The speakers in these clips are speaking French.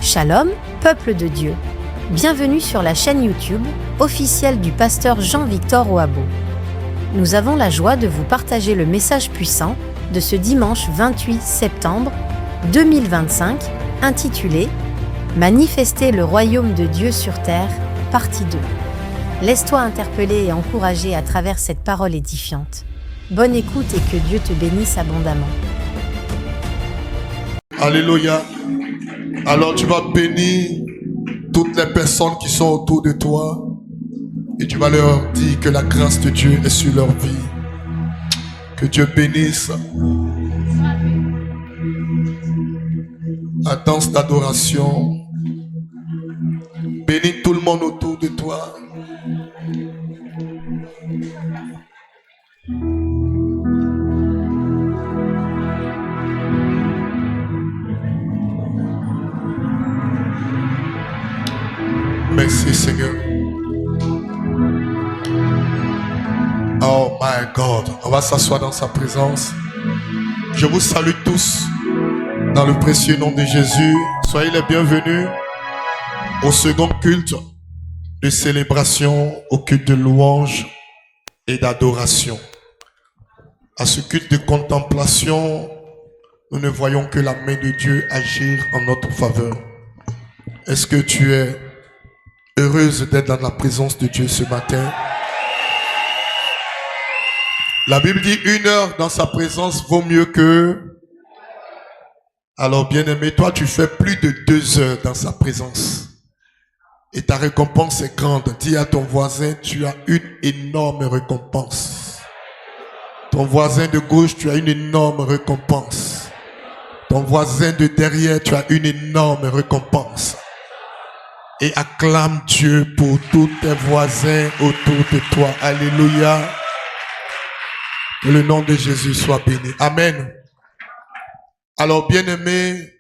Shalom, peuple de Dieu. Bienvenue sur la chaîne YouTube officielle du pasteur Jean-Victor Oabo. Nous avons la joie de vous partager le message puissant de ce dimanche 28 septembre 2025, intitulé « Manifester le royaume de Dieu sur terre, partie 2 ». Laisse-toi interpeller et encourager à travers cette parole édifiante. Bonne écoute et que Dieu te bénisse abondamment. Alléluia. Alors tu vas bénir toutes les personnes qui sont autour de toi et tu vas leur dire que la grâce de Dieu est sur leur vie. Que Dieu bénisse la danse d'adoration. Bénis tout le monde autour de toi. Merci Seigneur. Oh my God. On va s'asseoir dans sa présence. Je vous salue tous dans le précieux nom de Jésus. Soyez les bienvenus au second culte de célébration, au culte de louange et d'adoration. À ce culte de contemplation, nous ne voyons que la main de Dieu agir en notre faveur. Est-ce que tu es heureuse d'être dans la présence de Dieu ce matin? La Bible dit 1 heure dans sa présence vaut mieux que... Alors bien-aimé, toi tu fais plus de 2 heures dans sa présence. Et ta récompense est grande. Dis à ton voisin, tu as une énorme récompense. Ton voisin de gauche, tu as une énorme récompense. Ton voisin de derrière, tu as une énorme récompense. Et acclame Dieu pour tous tes voisins autour de toi. Alléluia. Que le nom de Jésus soit béni. Amen. Alors, bien-aimés,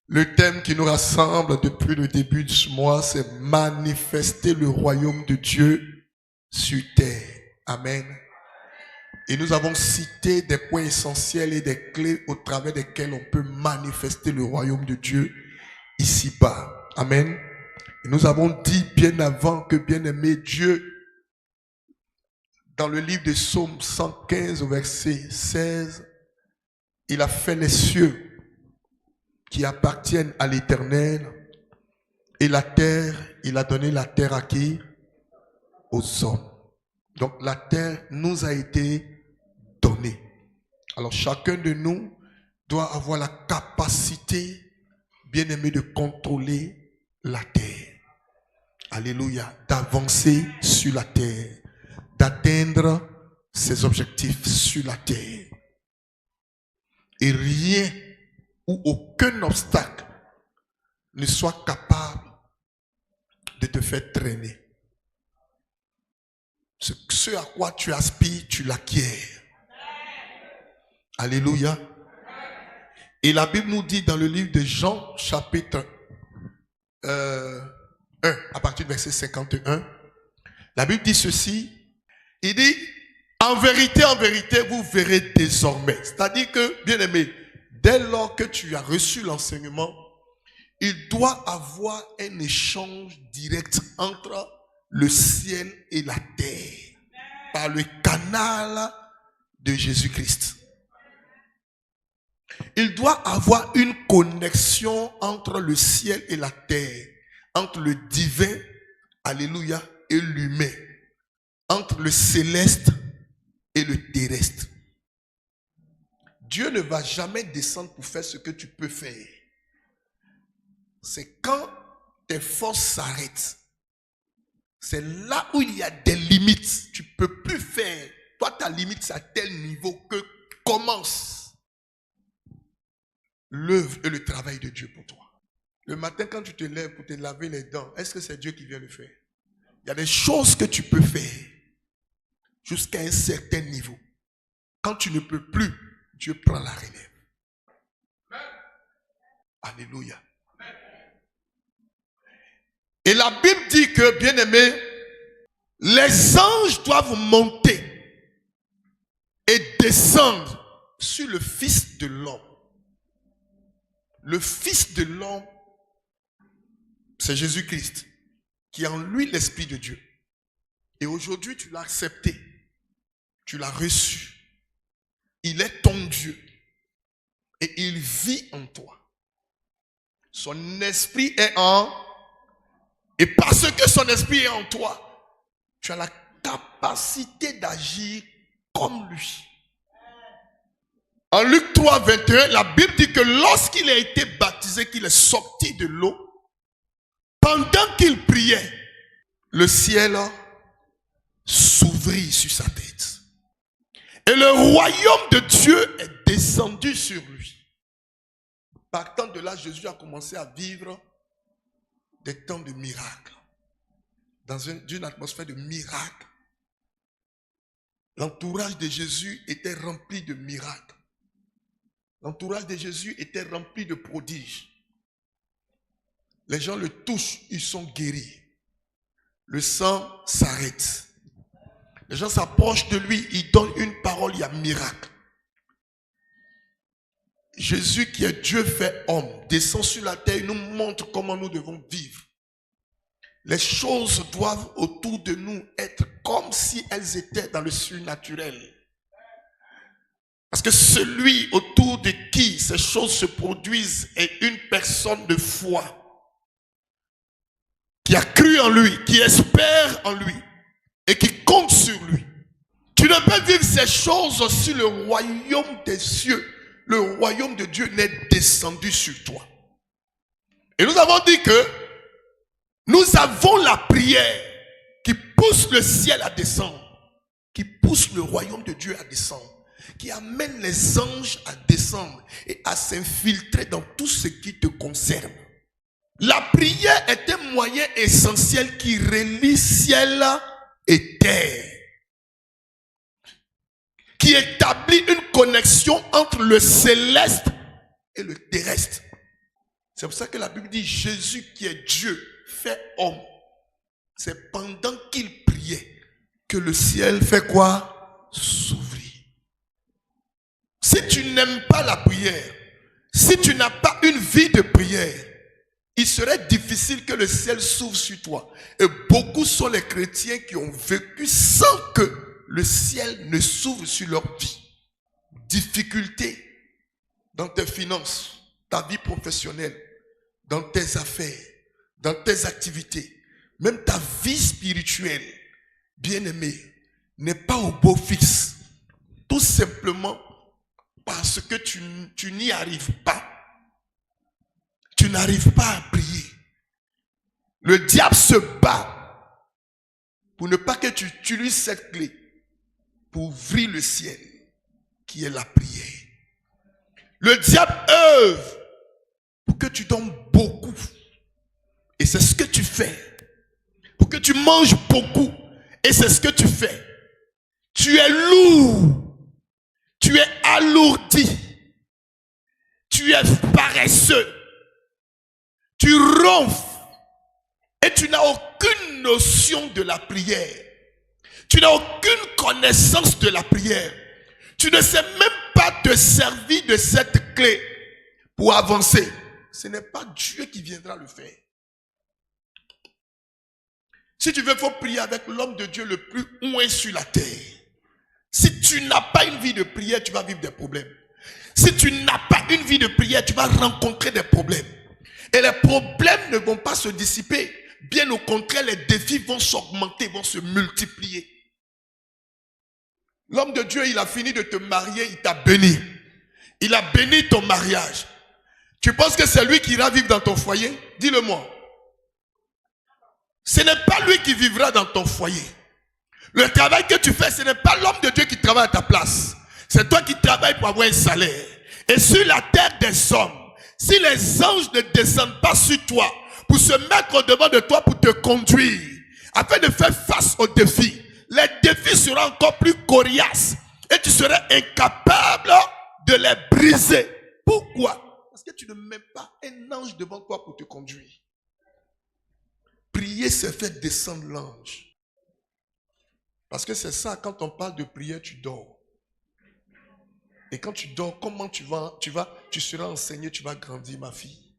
le thème qui nous rassemble depuis le début de ce mois, c'est manifester le royaume de Dieu sur terre. Amen. Et nous avons cité des points essentiels et des clés au travers desquels on peut manifester le royaume de Dieu ici-bas. Amen. Et nous avons dit bien avant que, bien-aimé, Dieu, dans le livre de Psaume 115, au verset 16, il a fait les cieux qui appartiennent à l'Éternel et la terre, il a donné la terre à qui? Aux hommes. Donc la terre nous a été donnée. Alors chacun de nous doit avoir la capacité, bien-aimé, de contrôler la terre. Alléluia. D'avancer sur la terre, d'atteindre ses objectifs sur la terre. Et rien ou aucun obstacle ne soit capable de te faire traîner. Ce à quoi tu aspires, tu l'acquiers. Alléluia. Et la Bible nous dit dans le livre de Jean, chapitre 1, à partir du verset 51, la Bible dit ceci. Il dit, en vérité, vous verrez désormais. C'est-à-dire que, bien-aimé, dès lors que tu as reçu l'enseignement, il doit avoir un échange direct entre le ciel et la terre par le canal de Jésus-Christ. Il doit avoir une connexion entre le ciel et la terre, entre le divin, alléluia, et l'humain, entre le céleste et le terrestre. Dieu ne va jamais descendre pour faire ce que tu peux faire. C'est quand tes forces s'arrêtent. C'est là où il y a des limites. Tu ne peux plus faire. Toi, ta limite, c'est à tel niveau que commence l'œuvre et le travail de Dieu pour toi. Le matin, quand tu te lèves pour te laver les dents, est-ce que c'est Dieu qui vient le faire? Il y a des choses que tu peux faire jusqu'à un certain niveau. Quand tu ne peux plus, Dieu prend la relève. Alléluia. Et la Bible dit que, bien-aimés, les anges doivent monter et descendre sur le Fils de l'homme. Le Fils de l'homme c'est Jésus-Christ, qui est en lui l'Esprit de Dieu. Et aujourd'hui, tu l'as accepté. Tu l'as reçu. Il est ton Dieu. Et il vit en toi. Son esprit est en... Et parce que son esprit est en toi, tu as la capacité d'agir comme lui. En Luc 3, 21, la Bible dit que lorsqu'il a été baptisé, qu'il est sorti de l'eau, pendant qu'il priait, le ciel s'ouvrit sur sa tête. Et le royaume de Dieu est descendu sur lui. Partant de là, Jésus a commencé à vivre des temps de miracles. Dans une atmosphère de miracles. L'entourage de Jésus était rempli de miracles. L'entourage de Jésus était rempli de prodiges. Les gens le touchent, ils sont guéris. Le sang s'arrête. Les gens s'approchent de lui, ils donnent une parole, il y a miracle. Jésus qui est Dieu fait homme, descend sur la terre et nous montre comment nous devons vivre. Les choses doivent autour de nous être comme si elles étaient dans le surnaturel. Parce que celui autour de qui ces choses se produisent est une personne de foi. Qui a cru en lui, qui espère en lui et qui compte sur lui. Tu ne peux vivre ces choses si le royaume des cieux, le royaume de Dieu n'est descendu sur toi. Et nous avons dit que nous avons la prière qui pousse le ciel à descendre, qui pousse le royaume de Dieu à descendre, qui amène les anges à descendre et à s'infiltrer dans tout ce qui te concerne. La prière est un moyen essentiel qui relie ciel et terre, qui établit une connexion entre le céleste et le terrestre. C'est pour ça que la Bible dit Jésus qui est Dieu fait homme. C'est pendant qu'il priait que le ciel fait quoi? S'ouvrir. Si tu n'aimes pas la prière, si tu n'as pas une vie de prière, il serait difficile que le ciel s'ouvre sur toi. Et beaucoup sont les chrétiens qui ont vécu sans que le ciel ne s'ouvre sur leur vie. Difficulté dans tes finances, ta vie professionnelle, dans tes affaires, dans tes activités, même ta vie spirituelle, bien-aimé, n'est pas au beau fixe. Tout simplement parce que tu n'y arrives pas. Tu n'arrives pas à prier. Le diable se bat pour ne pas que tu utilises cette clé pour ouvrir le ciel, qui est la prière. Le diable œuvre pour que tu donnes beaucoup. Et c'est ce que tu fais. Pour que tu manges beaucoup. Et c'est ce que tu fais. Tu es lourd. Tu es alourdi. Tu es paresseux. Tu ronfles. Et tu n'as aucune notion de la prière. Tu n'as aucune connaissance de la prière. Tu ne sais même pas te servir de cette clé pour avancer. Ce n'est pas Dieu qui viendra le faire. Si tu veux, il faut prier avec l'homme de Dieu le plus ouin sur la terre. Si tu n'as pas une vie de prière, tu vas vivre des problèmes. Si tu n'as pas une vie de prière, tu vas rencontrer des problèmes. Et les problèmes ne vont pas se dissiper. Bien au contraire, les défis vont s'augmenter, vont se multiplier. L'homme de Dieu, il a fini de te marier, il t'a béni. Il a béni ton mariage. Tu penses que c'est lui qui ira vivre dans ton foyer? Dis-le-moi. Ce n'est pas lui qui vivra dans ton foyer. Le travail que tu fais, ce n'est pas l'homme de Dieu qui travaille à ta place. C'est toi qui travailles pour avoir un salaire. Et sur la terre des hommes, si les anges ne descendent pas sur toi pour se mettre devant de toi pour te conduire, afin de faire face aux défis, les défis seront encore plus coriaces et tu serais incapable de les briser. Pourquoi? Parce que tu ne mets pas un ange devant toi pour te conduire. Prier, c'est faire descendre l'ange. Parce que c'est ça, quand on parle de prière, tu dors. Et quand tu dors, comment tu seras enseigné, tu vas grandir, ma fille.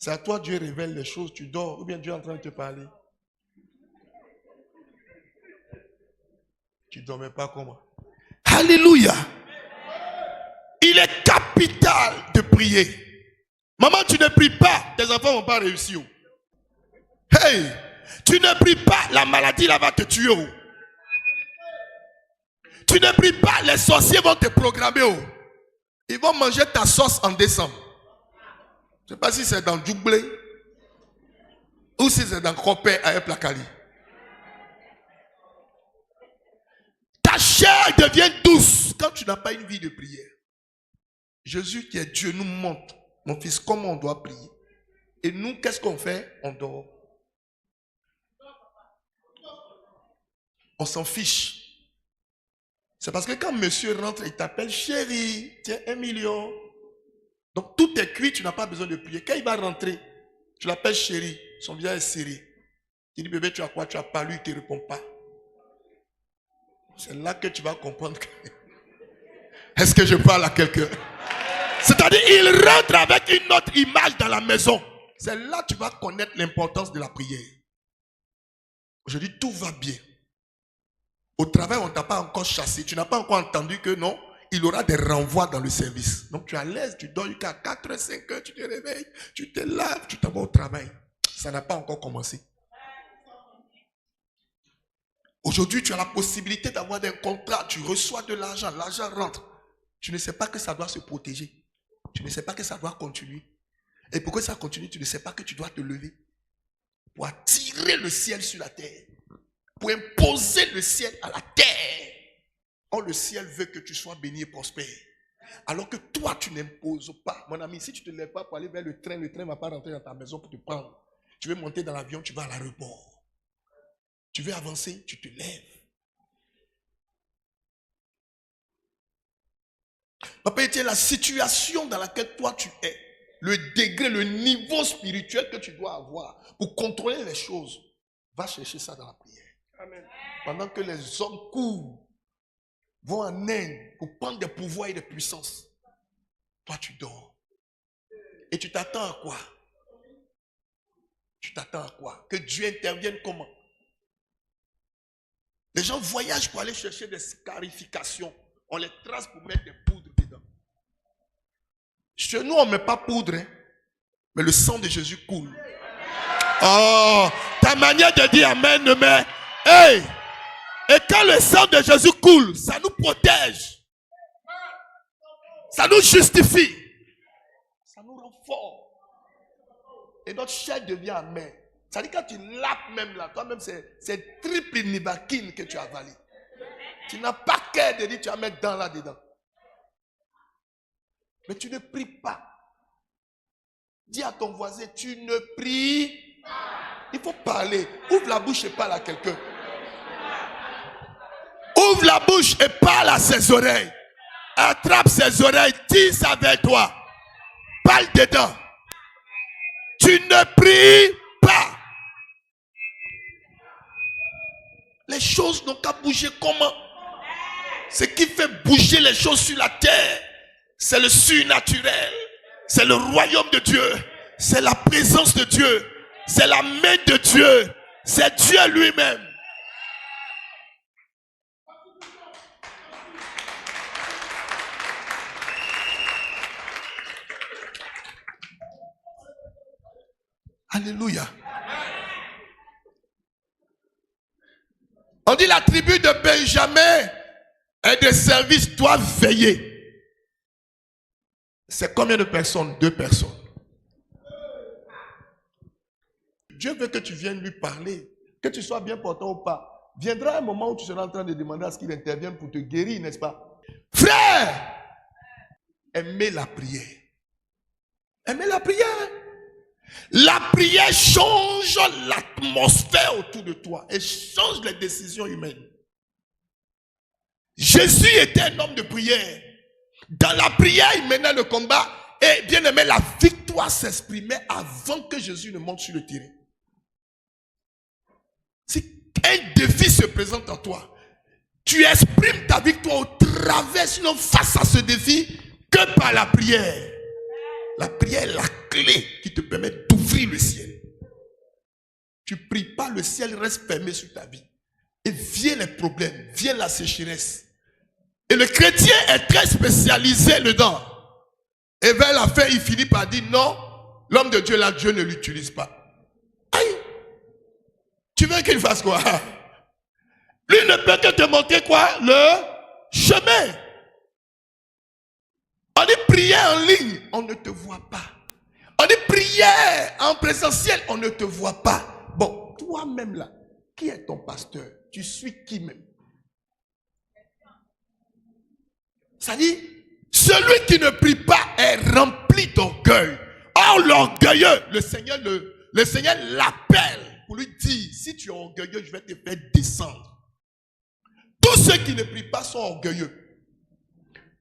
C'est à toi Dieu révèle les choses, tu dors ou bien Dieu est en train de te parler. Tu ne dormais pas comment? Alléluia. Il est capital de prier. Maman, tu ne pries pas, tes enfants ne vont pas réussir. Hey, tu ne pries pas, la maladie là va te tuer. Tu ne pries pas, les sorciers vont te programmer. Ils vont manger ta sauce en décembre. Je ne sais pas si c'est dans Djoublé ou si c'est dans Cropé à Placali. Ta chair devient douce quand tu n'as pas une vie de prière. Jésus qui est Dieu nous montre, mon fils, comment on doit prier. Et nous, qu'est-ce qu'on fait? On dort. On s'en fiche. C'est parce que quand monsieur rentre, il t'appelle chérie, tiens 1 million. Donc tout est cuit, tu n'as pas besoin de prier. Quand il va rentrer, tu l'appelles chérie, son visage est serré. Il dit bébé, tu as quoi? Tu as pas lu, il ne te répond pas. C'est là que tu vas comprendre que... Est-ce que je parle à quelqu'un? C'est-à-dire, il rentre avec une autre image dans la maison. C'est là que tu vas connaître l'importance de la prière. Aujourd'hui, tout va bien. Au travail, on ne t'a pas encore chassé. Tu n'as pas encore entendu que non, il aura des renvois dans le service. Donc, tu es à l'aise, tu dors jusqu'à 4h, 5h, tu te réveilles, tu te laves, tu t'en vas au travail. Ça n'a pas encore commencé. Aujourd'hui, tu as la possibilité d'avoir des contrats, tu reçois de l'argent, l'argent rentre. Tu ne sais pas que ça doit se protéger. Tu ne sais pas que ça doit continuer. Et pour que ça continue, tu ne sais pas que tu dois te lever pour attirer le ciel sur la terre, pour imposer le ciel à la terre. Or, le ciel veut que tu sois béni et prospère. Alors que toi, tu n'imposes pas. Mon ami, si tu ne te lèves pas pour aller vers le train ne va pas rentrer dans ta maison pour te prendre. Tu veux monter dans l'avion, tu vas à l'aéroport. Tu veux avancer, tu te lèves. Papa, tiens, la situation dans laquelle toi tu es, le degré, le niveau spirituel que tu dois avoir pour contrôler les choses, va chercher ça dans la prière. Amen. Pendant que les hommes courent, vont en Inde pour prendre des pouvoirs et des puissances, toi tu dors. Et tu t'attends à quoi? Tu t'attends à quoi? Que Dieu intervienne comment? Les gens voyagent pour aller chercher des scarifications. On les trace pour mettre des poudres dedans. Chez nous, on ne met pas poudre, hein, mais le sang de Jésus coule. Oh, ta manière de dire amen ne met. Hey! Et quand le sang de Jésus coule, ça nous protège. Ça nous justifie. Ça nous rend forts. Et notre chair devient amère. Ça dit quand tu lapes même là, toi-même c'est triple nibaquine que tu as avalé. Tu n'as pas qu'à de dire tu vas mettre dans là-dedans. Mais tu ne pries pas. Dis à ton voisin, tu ne pries pas. Il faut parler. Ouvre la bouche et parle à quelqu'un. Ouvre la bouche et parle à ses oreilles. Attrape ses oreilles, tisse avec toi. Parle dedans. Tu ne pries pas. Les choses n'ont qu'à bouger comment? Ce qui fait bouger les choses sur la terre, c'est le surnaturel. C'est le royaume de Dieu. C'est la présence de Dieu. C'est la main de Dieu. C'est Dieu lui-même. Alléluia. On dit la tribu de Benjamin et de service doit veiller. C'est combien de personnes? 2 personnes. Dieu veut que tu viennes lui parler, que tu sois bien portant ou pas. Viendra un moment où tu seras en train de demander à ce qu'il intervienne pour te guérir, n'est-ce pas? Frère, aimez la prière. Aimez la prière. La prière change l'atmosphère autour de toi et change les décisions humaines. Jésus était un homme de prière. Dans la prière, il menait le combat et bien aimé, la victoire s'exprimait avant que Jésus ne monte sur le terrain. Si un défi se présente à toi, tu exprimes ta victoire au travers, sinon face à ce défi, que par la prière. La prière est la clé qui te permet d'ouvrir le ciel. Tu ne pries pas, le ciel reste fermé sur ta vie. Et viennent les problèmes, vient la sécheresse. Et le chrétien est très spécialisé dedans. Et vers la fin, il finit par dire non, l'homme de Dieu là, Dieu ne l'utilise pas. Aïe! Tu veux qu'il fasse quoi? Lui ne peut que te montrer quoi? Le chemin. On dit prière en ligne, on ne te voit pas. On dit prière en présentiel, on ne te voit pas. Bon, toi-même là, qui est ton pasteur? Tu suis qui même? Ça dit, celui qui ne prie pas est rempli d'orgueil. Or, l'orgueilleux, le Seigneur l'appelle pour lui dire, si tu es orgueilleux, je vais te faire descendre. Tous ceux qui ne prient pas sont orgueilleux.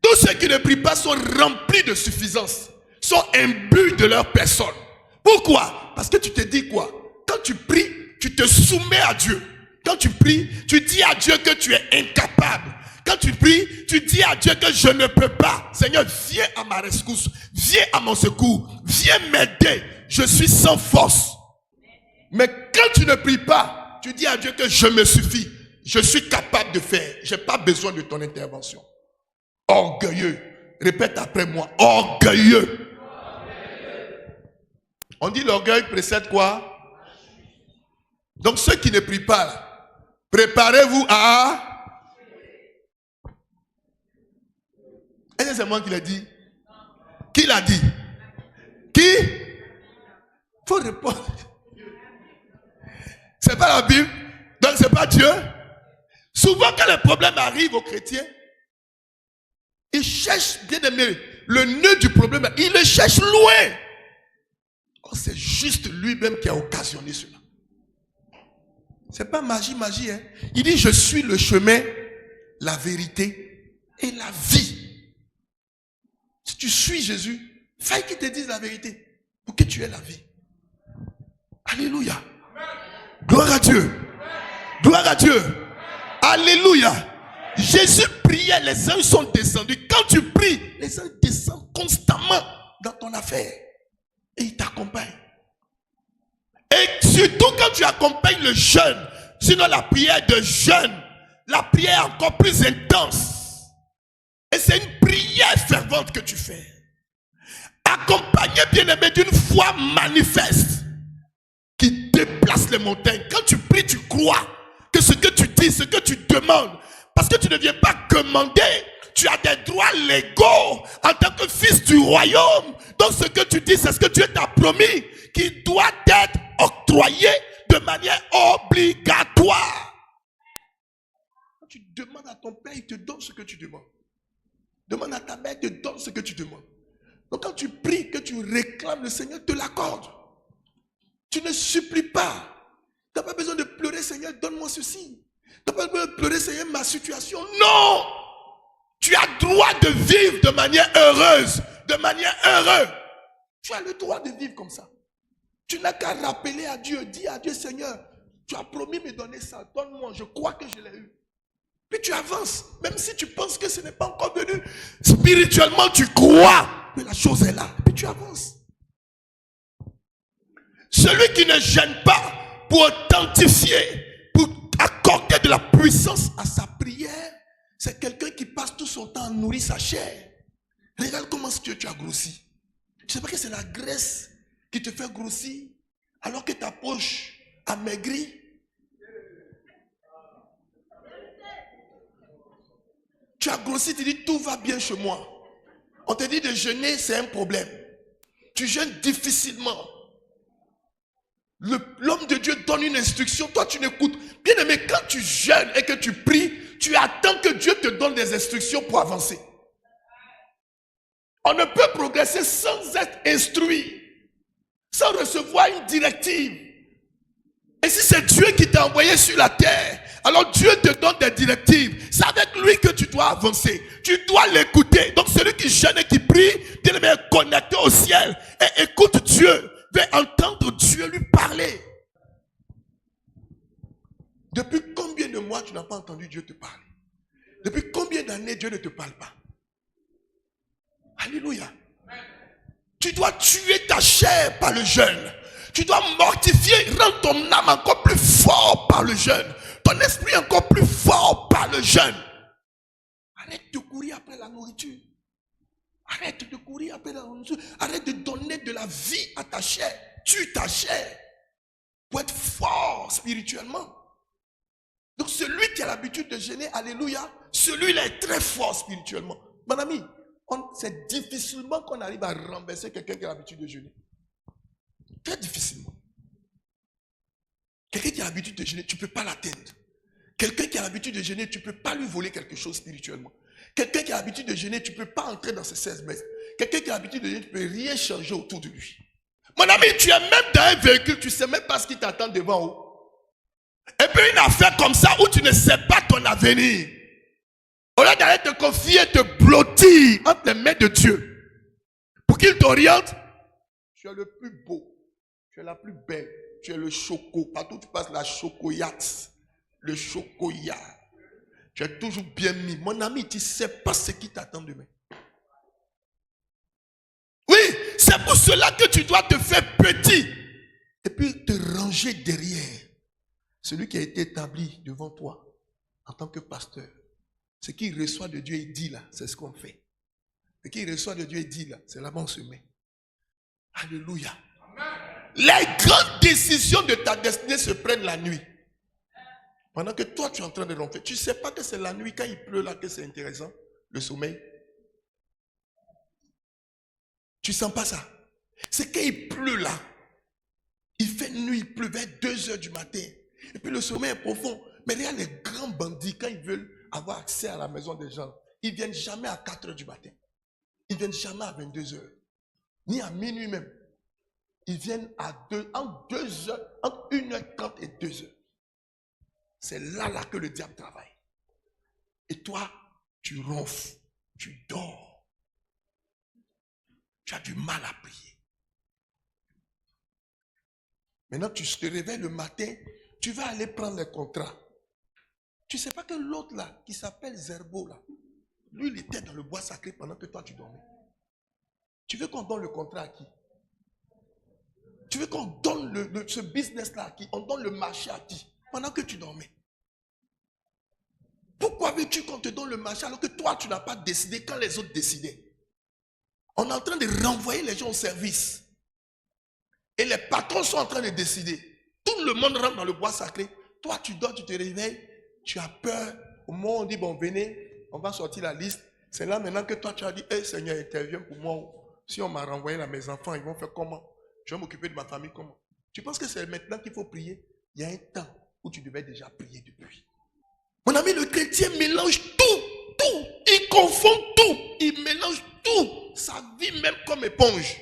Tous ceux qui ne prient pas sont remplis de suffisance, sont imbus de leur personne. Pourquoi? Parce que tu te dis quoi? Quand tu pries, tu te soumets à Dieu. Quand tu pries, tu dis à Dieu que tu es incapable. Quand tu pries, tu dis à Dieu que je ne peux pas. Seigneur, viens à ma rescousse. Viens à mon secours. Viens m'aider. Je suis sans force. Mais quand tu ne pries pas, tu dis à Dieu que je me suffis. Je suis capable de faire. Je n'ai pas besoin de ton intervention. Orgueilleux. Répète après moi. Orgueilleux. On dit l'orgueil précède quoi? Donc ceux qui ne prient pas, préparez-vous à... Est-ce que c'est moi qui l'ai dit? Qui l'a dit? Qui? Il faut répondre. C'est pas la Bible. Donc c'est pas Dieu. Souvent quand les problèmes arrivent aux chrétiens, ils cherchent, bien aimé, le nœud du problème, ils le cherchent loin. Oh, c'est juste lui-même qui a occasionné cela. C'est pas magie, hein. Il dit, je suis le chemin, la vérité et la vie. Si tu suis Jésus, faille qu'il te dise la vérité pour que tu aies la vie. Alléluia. Gloire à Dieu. Gloire à Dieu. Alléluia. Jésus priait, les anges sont descendus. Quand tu pries, les anges descendent constamment dans ton affaire. Et ils t'accompagnent. Et surtout quand tu accompagnes le jeûne, sinon la prière de jeûne, la prière est encore plus intense. Et c'est une prière fervente que tu fais. Accompagné, bien-aimé, d'une foi manifeste qui déplace les montagnes. Quand tu pries, tu crois que ce que tu dis, ce que tu demandes, parce que tu ne viens pas commander, tu as des droits légaux en tant que fils du royaume. Donc ce que tu dis, c'est ce que Dieu t'a promis, qui doit être octroyé de manière obligatoire. Quand tu demandes à ton père, il te donne ce que tu demandes. Demande à ta mère, il te donne ce que tu demandes. Donc quand tu pries, que tu réclames, le Seigneur te l'accorde. Tu ne supplies pas. Tu n'as pas besoin de pleurer, Seigneur, donne-moi ceci. Tu n'as pas besoin de pleurer, Seigneur, ma situation. Non! Tu as droit de vivre de manière heureuse, de manière heureuse. Tu as le droit de vivre comme ça. Tu n'as qu'à rappeler à Dieu, dis à Dieu, Seigneur, tu as promis me donner ça, donne-moi, je crois que je l'ai eu. Puis tu avances, même si tu penses que ce n'est pas encore venu. Spirituellement, tu crois que la chose est là, puis tu avances. Celui qui ne gêne pas pour authentifier, pour accorder de la puissance à sa prière, c'est quelqu'un qui passe tout son temps à nourrir sa chair. Regarde comment tu as grossi. Tu sais pas que c'est la graisse qui te fait grossir alors que ta poche a maigri. Tu as grossi, tu dis tout va bien chez moi. On te dit de jeûner, c'est un problème. Tu jeûnes difficilement. L'homme de Dieu donne une instruction, toi tu n'écoutes. Bien aimé, quand tu jeûnes et que tu pries, tu attends que Dieu te donne des instructions pour avancer. On ne peut progresser sans être instruit, sans recevoir une directive. Et si c'est Dieu qui t'a envoyé sur la terre, alors Dieu te donne des directives. C'est avec lui que tu dois avancer. Tu dois l'écouter. Donc celui qui jeûne et qui prie, bien aimé, est connecté au ciel et écoute Dieu. Va entendre Dieu lui parler. Depuis combien de mois tu n'as pas entendu Dieu te parler? Depuis combien d'années Dieu ne te parle pas? Alléluia. Tu dois tuer ta chair par le jeûne. Tu dois mortifier, rendre ton âme encore plus fort par le jeûne. Ton esprit encore plus fort par le jeûne. Arrête de courir après la nourriture. Arrête de courir après la nourriture. Arrête de donner de la vie à ta chair. Tue ta chair pour être fort spirituellement. Donc celui qui a l'habitude de jeûner, alléluia, celui-là est très fort spirituellement. Mon ami, c'est difficilement qu'on arrive à renverser quelqu'un qui a l'habitude de jeûner. Très difficilement. Quelqu'un qui a l'habitude de jeûner, tu ne peux pas l'atteindre. Quelqu'un qui a l'habitude de jeûner, tu ne peux pas lui voler quelque chose spirituellement. Quelqu'un qui a l'habitude de jeûner, tu ne peux pas entrer dans ses 16 mètres. Quelqu'un qui a l'habitude de jeûner, tu ne peux rien changer autour de lui. Mon ami, tu es même dans un véhicule, tu ne sais même pas ce qui t'attend devant eux. Et puis une affaire comme ça où tu ne sais pas ton avenir. Au lieu d'aller te confier, te blottir entre les mains de Dieu. Pour qu'il t'oriente, tu es le plus beau. Tu es la plus belle. Tu es le choco. Partout où tu passes, la chocoyate. Le chocoya. Tu es toujours bien mis. Mon ami, tu ne sais pas ce qui t'attend demain. Oui, c'est pour cela que tu dois te faire petit. Et puis te ranger derrière celui qui a été établi devant toi en tant que pasteur. Ce qu'il reçoit de Dieu et dit là, c'est ce qu'on fait. Ce qu'il reçoit de Dieu et dit là, c'est là-bas on se met. Alléluia. Les grandes décisions de ta destinée se prennent la nuit. Pendant que toi tu es en train de ronfler. Tu ne sais pas que c'est la nuit quand il pleut là que c'est intéressant. Le sommeil. Tu ne sens pas ça. C'est quand il pleut là. Il fait nuit, il pleut vers 2 heures du matin. Et puis le sommeil est profond. Mais regarde les grands bandits, quand ils veulent avoir accès à la maison des gens, ils ne viennent jamais à 4 heures du matin. Ils ne viennent jamais à 22 heures. Ni à minuit même. Ils viennent entre 2 heures, entre 1h30 et 2 heures. C'est là que le diable travaille. Et toi, tu ronfles, tu dors. Tu as du mal à prier. Maintenant, tu te réveilles le matin, tu vas aller prendre les contrats. Tu ne sais pas que l'autre là, qui s'appelle Zerbo là, lui il était dans le bois sacré pendant que toi tu dormais. Tu veux qu'on donne le contrat à qui? Tu veux qu'on donne ce business là à qui? On donne le marché à qui? Pendant que tu dormais. Pourquoi veux-tu qu'on te donne le marché alors que toi tu n'as pas décidé quand les autres décidaient? On est en train de renvoyer les gens au service. Et les patrons sont en train de décider. Tout le monde rentre dans le bois sacré. Toi, tu dors, tu te réveilles. Tu as peur. Au moment où on dit, bon, venez, on va sortir la liste. C'est là maintenant que toi, tu as dit, hey, Seigneur, interviens pour moi. Si on m'a renvoyé là, mes enfants, ils vont faire comment? Je vais m'occuper de ma famille comment? Tu penses que c'est maintenant qu'il faut prier? Il y a un temps où tu devais déjà prier depuis. Mon ami, le chrétien mélange tout. Il confond tout. Il mélange tout. Sa vie même comme éponge.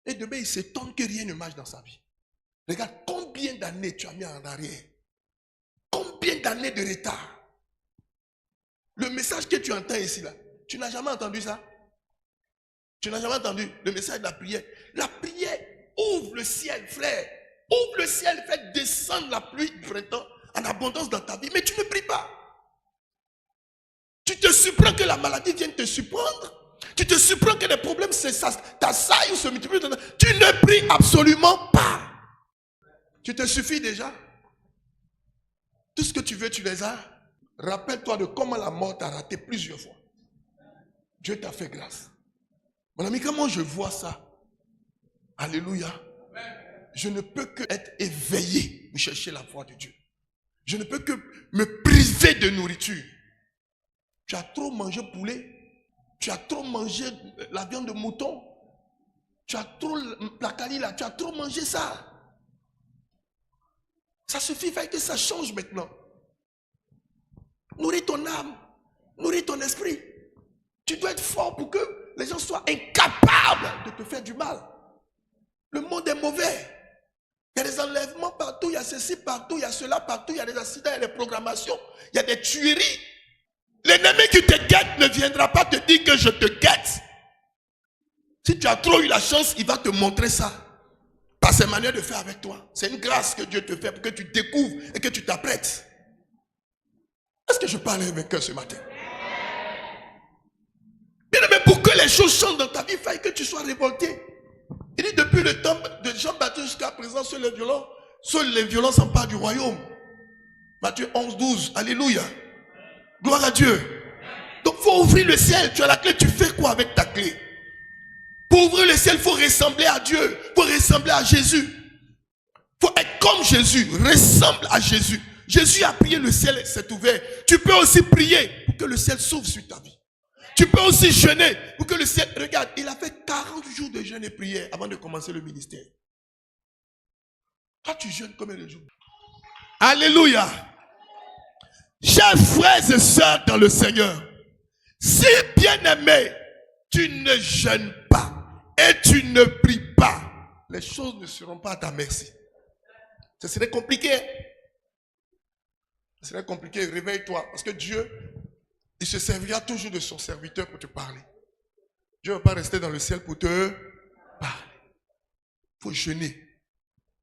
Et demain, il s'étonne que rien ne marche dans sa vie. Regarde combien d'années tu as mis en arrière. Combien d'années de retard. Le message que tu entends ici, là, tu n'as jamais entendu ça? Tu n'as jamais entendu le message de la prière? La prière ouvre le ciel, frère. Ouvre le ciel, fait descendre la pluie du printemps en abondance dans ta vie. Mais tu ne pries pas. Tu te surprends que la maladie vienne te surprendre. Tu te surprends que les problèmes t'assaillent ou se multiplient. Tu ne pries absolument pas. Tu te suffis déjà. Tout ce que tu veux, tu les as. Rappelle-toi de comment la mort t'a raté plusieurs fois. Dieu t'a fait grâce. Mon ami, comment je vois ça? Alléluia. Je ne peux que être éveillé pour chercher la voix de Dieu. Je ne peux que me priver de nourriture. Tu as trop mangé poulet. Tu as trop mangé la viande de mouton. Tu as trop la kalila. Tu as trop mangé ça. Ça suffit, il faut que ça change maintenant. Nourris ton âme. Nourris ton esprit. Tu dois être fort pour que les gens soient incapables de te faire du mal. Le monde est mauvais. Il y a des enlèvements partout. Il y a ceci partout. Il y a cela partout. Il y a des accidents. Il y a des programmations. Il y a des tueries. L'ennemi qui te guette ne viendra pas te dire que je te guette. Si tu as trop eu la chance, il va te montrer ça. Par ses manières de faire avec toi. C'est une grâce que Dieu te fait pour que tu découvres et que tu t'apprêtes. Est-ce que je parle avec eux ce matin? Bien, mais pour que les choses changent dans ta vie, il faille que tu sois révolté. Il dit depuis le temps de Jean-Baptiste jusqu'à présent, seuls les violents s'emparent du royaume. Matthieu 11, 12. Alléluia. Gloire à Dieu. Donc il faut ouvrir le ciel. Tu as la clé, tu fais quoi avec ta clé? Pour ouvrir le ciel, il faut ressembler à Dieu. Il faut ressembler à Jésus. Il faut être comme Jésus. Ressemble à Jésus. Jésus a prié, le ciel s'est ouvert. Tu peux aussi prier pour que le ciel s'ouvre sur ta vie. Tu peux aussi jeûner pour que le ciel... Regarde, il a fait 40 jours de jeûne et prière avant de commencer le ministère. Toi, tu jeûnes combien de jours? Alléluia. Chers frères et sœurs dans le Seigneur, si bien-aimé, tu ne jeûnes pas et tu ne pries pas, les choses ne seront pas à ta merci. Ce serait compliqué. Ce serait compliqué. Réveille-toi. Parce que Dieu, il se servira toujours de son serviteur pour te parler. Dieu ne va pas rester dans le ciel pour te parler. Il faut jeûner.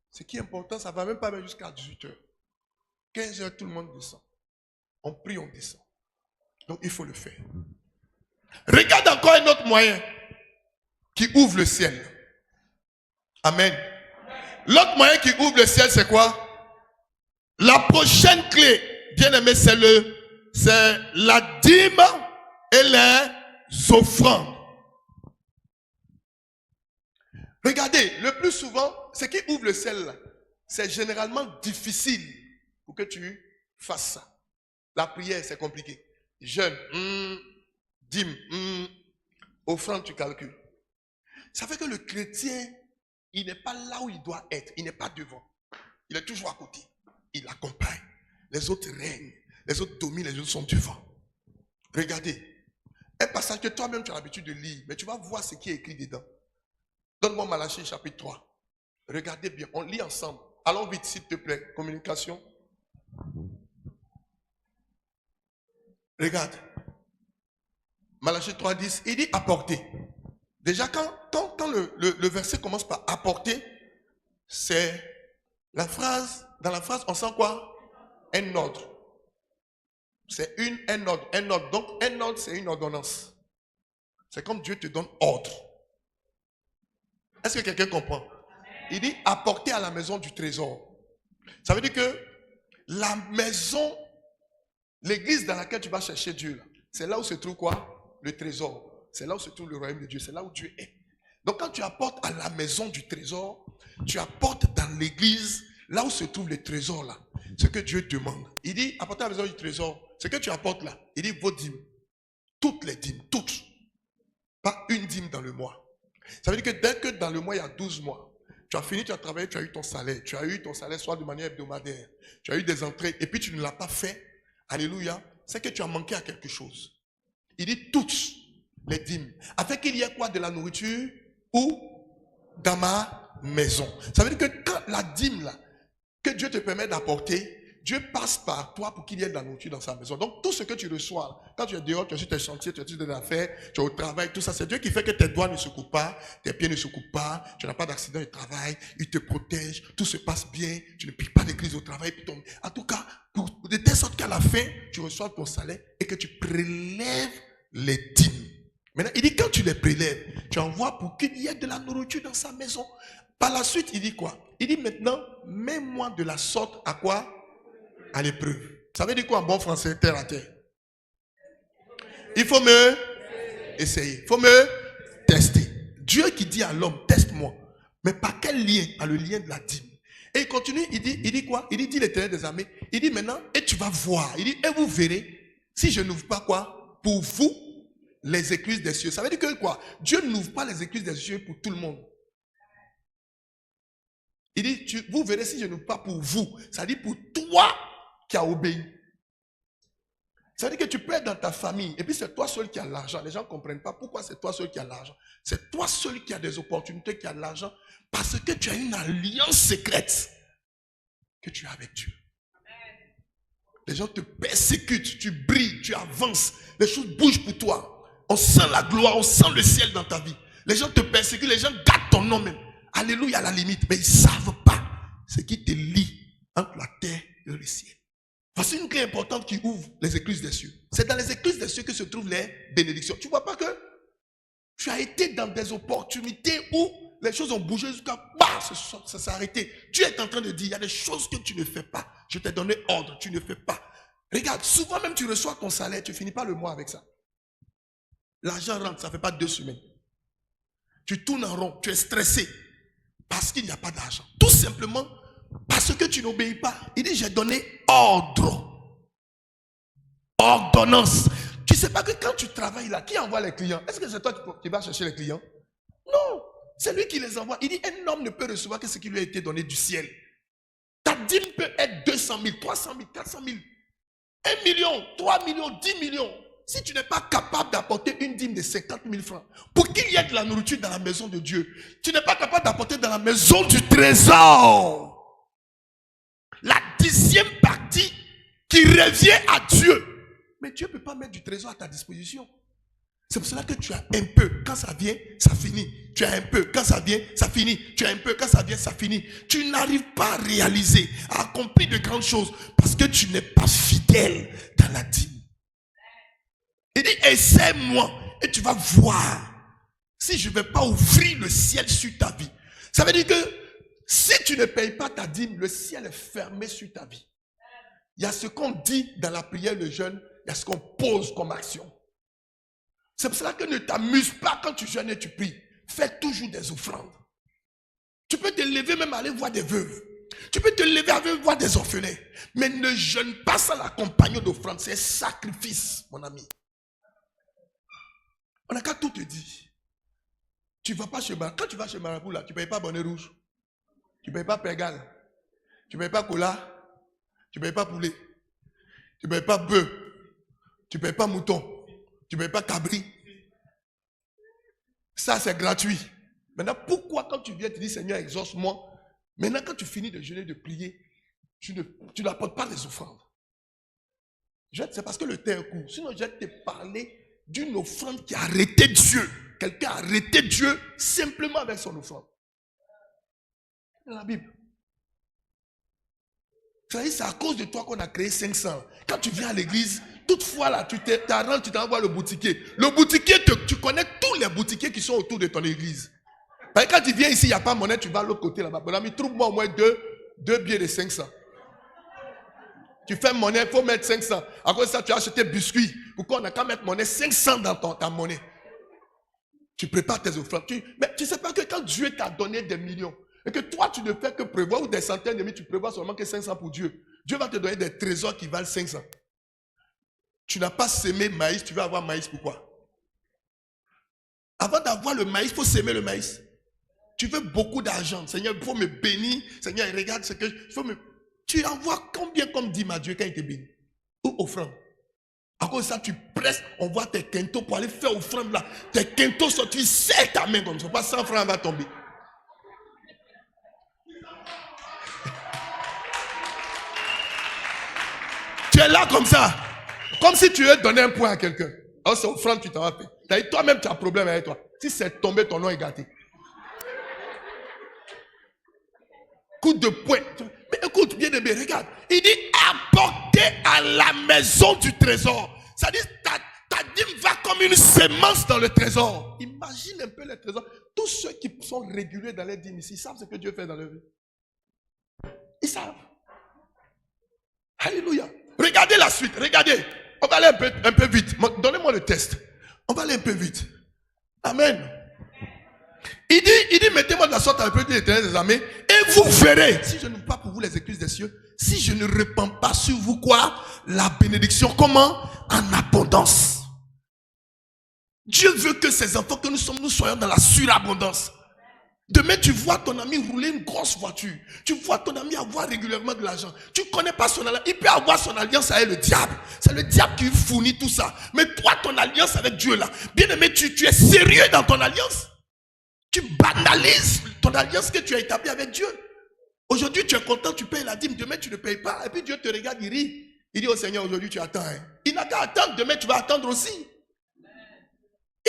Ce qui est important, ça ne va même pas jusqu'à 18h. 15h, tout le monde descend. On prie, on descend. Donc, il faut le faire. Regarde encore un autre moyen qui ouvre le ciel. Amen. L'autre moyen qui ouvre le ciel, c'est quoi? La prochaine clé, bien aimé, c'est la dîme et les offrandes. Regardez, le plus souvent, ce qui ouvre le ciel, c'est généralement difficile pour que tu fasses ça. La prière, c'est compliqué. Jeûne, dîme, offrande, tu calcules. Ça fait que le chrétien, il n'est pas là où il doit être. Il n'est pas devant. Il est toujours à côté. Il accompagne. Les autres règnent. Les autres dominent, les autres sont devant. Regardez. Un passage que toi-même tu as l'habitude de lire, mais tu vas voir ce qui est écrit dedans. Donne-moi Malachie chapitre 3. Regardez bien, on lit ensemble. Allons vite, s'il te plaît. Communication. Regarde. Malachie 3, 10. Il dit apporter. Déjà, quand le verset commence par apporter, c'est la phrase. Dans la phrase, on sent quoi? Un ordre. C'est un ordre. Donc, un ordre, c'est une ordonnance. C'est comme Dieu te donne ordre. Est-ce que quelqu'un comprend? Il dit apporter à la maison du trésor. Ça veut dire que la maison, l'église dans laquelle tu vas chercher Dieu, c'est là où se trouve quoi? Le trésor. C'est là où se trouve le royaume de Dieu. C'est là où Dieu est. Donc, quand tu apportes à la maison du trésor, tu apportes dans l'église, là où se trouve le trésor là, ce que Dieu demande. Il dit, apportez à la maison du trésor, ce que tu apportes là, il dit vos dîmes. Toutes les dîmes, toutes. Pas une dîme dans le mois. Ça veut dire que dès que dans le mois, il y a 12 mois, tu as fini, tu as travaillé, tu as eu ton salaire. Tu as eu ton salaire soit de manière hebdomadaire. Tu as eu des entrées et puis tu ne l'as pas fait. Alléluia. C'est que tu as manqué à quelque chose. Il dit toutes les dîmes. Afin qu'il y ait quoi? De la nourriture ou dans ma maison. Ça veut dire que quand la dîme là, que Dieu te permet d'apporter, Dieu passe par toi pour qu'il y ait de la nourriture dans sa maison. Donc tout ce que tu reçois, quand tu es dehors, tu es sur tes chantiers, tu es sur tes affaires, tu es au travail, tout ça, c'est Dieu qui fait que tes doigts ne se coupent pas, tes pieds ne se coupent pas, tu n'as pas d'accident de travail, il te protège, tout se passe bien, tu ne piques pas de crise au travail. En tout cas, de telle sorte qu'à la fin, tu reçois ton salaire et que tu prélèves les dîmes. Maintenant, il dit quand tu les prélèves, tu envoies pour qu'il y ait de la nourriture dans sa maison. Par la suite, il dit quoi? Il dit maintenant, mets-moi de la sorte à quoi? À l'épreuve. Ça veut dire quoi en bon français, terre à terre? Il faut me essayer. Il faut me tester. Dieu qui dit à l'homme, teste-moi. Mais par quel lien? Par le lien de la dîme. Et il continue, il dit quoi? Il dit l'Éternel des armées. Il dit maintenant, et tu vas voir. Il dit, et vous verrez, si je n'ouvre pas quoi? Pour vous, les écluses des cieux. Ça veut dire que quoi? Dieu n'ouvre pas les écluses des cieux pour tout le monde. Il dit, vous verrez si je n'ouvre pas pour vous. Ça dit pour toi qui as obéi. Ça veut dire que tu peux être dans ta famille et puis c'est toi seul qui as l'argent. Les gens ne comprennent pas pourquoi c'est toi seul qui as l'argent. C'est toi seul qui as des opportunités, qui as l'argent parce que tu as une alliance secrète que tu as avec Dieu. Les gens te persécutent, tu brilles, tu avances, les choses bougent pour toi. On sent la gloire, on sent le ciel dans ta vie. Les gens te persécutent, les gens gardent ton nom même. Alléluia à la limite, mais ils ne savent pas ce qui te lie entre la terre et le ciel. Voici une clé importante qui ouvre les écluses des cieux. C'est dans les écluses des cieux que se trouvent les bénédictions. Tu ne vois pas que tu as été dans des opportunités où les choses ont bougé jusqu'à bah, ça s'est arrêté. Dieu est en train de dire, il y a des choses que tu ne fais pas. Je t'ai donné ordre, tu ne fais pas. Regarde, souvent même tu reçois ton salaire, tu finis pas le mois avec ça. L'argent rentre, ça ne fait pas 2 semaines. Tu tournes en rond, tu es stressé parce qu'il n'y a pas d'argent. Tout simplement parce que tu n'obéis pas. Il dit, j'ai donné ordre. Ordonnance. Tu ne sais pas que quand tu travailles là, qui envoie les clients? Est-ce que c'est toi qui vas chercher les clients? Non, c'est lui qui les envoie. Il dit, un homme ne peut recevoir que ce qui lui a été donné du ciel. Ta dîme peut être 200 000, 300 000, 400 000, 1 million, 3 millions, 10 millions. Si tu n'es pas capable d'apporter une dîme de 50 000 francs, pour qu'il y ait de la nourriture dans la maison de Dieu, tu n'es pas capable d'apporter dans la maison du trésor la 10e partie qui revient à Dieu. Mais Dieu ne peut pas mettre du trésor à ta disposition. C'est pour cela que tu as un peu. Quand ça vient, ça finit. Tu as un peu. Quand ça vient, ça finit. Tu as un peu. Quand ça vient, ça finit. Tu n'arrives pas à réaliser, à accomplir de grandes choses parce que tu n'es pas fidèle dans la dîme. Il dit, essaie-moi et tu vas voir si je ne vais pas ouvrir le ciel sur ta vie. Ça veut dire que si tu ne payes pas ta dîme, le ciel est fermé sur ta vie. Il y a ce qu'on dit dans la prière de jeûne, il y a ce qu'on pose comme action. C'est pour cela que ne t'amuse pas quand tu jeûnes et tu pries. Fais toujours des offrandes. Tu peux te lever même aller voir des veuves. Tu peux te lever aller voir des orphelins. Mais ne jeûne pas sans la compagnie d'offrande. C'est un sacrifice, mon ami. On n'a qu'à tout te dire. Tu ne vas pas chez Marabout. Quand tu vas chez Marabout, là, tu ne payes pas bonnet rouge. Tu ne payes pas pégal. Tu ne payes pas cola. Tu ne payes pas poulet. Tu ne payes pas bœuf. Tu ne payes pas mouton. Tu ne payes pas cabri. Ça, c'est gratuit. Maintenant, pourquoi quand tu viens, tu dis, Seigneur, exauce-moi. Maintenant, quand tu finis de jeûner, de prier, tu n'apportes pas les offrandes. C'est parce que le temps est court. Sinon, je vais te parler d'une offrande qui a arrêté Dieu. Quelqu'un a arrêté Dieu simplement avec son offrande. Dans la Bible. C'est à cause de toi qu'on a créé 500. Quand tu viens à l'église, toutefois là, tu t'arranges, tu t'envoies le boutiquier. Le boutiquier, tu connais tous les boutiquiers qui sont autour de ton église. Parce que quand tu viens ici, il n'y a pas monnaie, tu vas à l'autre côté là-bas. Bon ami, trouve-moi au moins deux billets de 500. Tu fais monnaie, il faut mettre 500. À cause de ça, tu as acheté biscuits. Pourquoi on n'a qu'à mettre monnaie 500 dans ta monnaie? Tu prépares tes offrandes. Mais tu ne sais pas que quand Dieu t'a donné des millions, et que toi, tu ne fais que prévoir, ou des centaines de milliers, tu prévois seulement que 500 pour Dieu. Dieu va te donner des trésors qui valent 500. Tu n'as pas semé maïs, tu vas avoir maïs, pourquoi? Avant d'avoir le maïs, il faut semer le maïs. Tu veux beaucoup d'argent. Seigneur, il faut me bénir. Seigneur, regarde ce que tu envoies combien comme dîme à Dieu quand il te bénit? Ou offrande. À cause de ça, tu presses, on voit tes quintaux pour aller faire offrande là. Tes quintaux sortent, tu serres ta main comme ça. Pas 100 francs va tomber. Tu es là comme ça. Comme si tu veux donner un point à quelqu'un. Alors c'est offrande, tu t'en vas faire. Toi-même, tu as un problème avec toi. Si c'est tombé, ton nom est gâté. Coup de poing. Mais écoute, bien aimé, regarde. Il dit apportez à la maison du trésor. Ça dit ta dîme va comme une semence dans le trésor. Imagine un peu le trésor. Tous ceux qui sont réguliers dans les dîmes ici, ils savent ce que Dieu fait dans leur vie. Ils savent. Alléluia. Regardez la suite. Regardez. On va aller un peu vite. Donnez-moi le test. On va aller un peu vite. Amen. Il dit, mettez-moi de la sorte à l'Esprit de l'Éternel des armées, et vous verrez, si je ne pas pour vous les écluses des cieux, si je ne répands pas sur vous quoi? La bénédiction. Comment? En abondance. Dieu veut que ses enfants, que nous soyons dans la surabondance. Demain, tu vois ton ami rouler une grosse voiture. Tu vois ton ami avoir régulièrement de l'argent. Tu ne connais pas son alliance. Il peut avoir son alliance avec le diable. C'est le diable qui fournit tout ça. Mais toi, ton alliance avec Dieu là, bien aimé, tu es sérieux dans ton alliance. Tu banalises ton alliance que tu as établie avec Dieu. Aujourd'hui, tu es content, tu payes la dîme. Demain, tu ne payes pas. Et puis Dieu te regarde, il rit. Il dit au Seigneur, aujourd'hui, tu attends. Hein. Il n'a qu'à attendre. Demain, tu vas attendre aussi.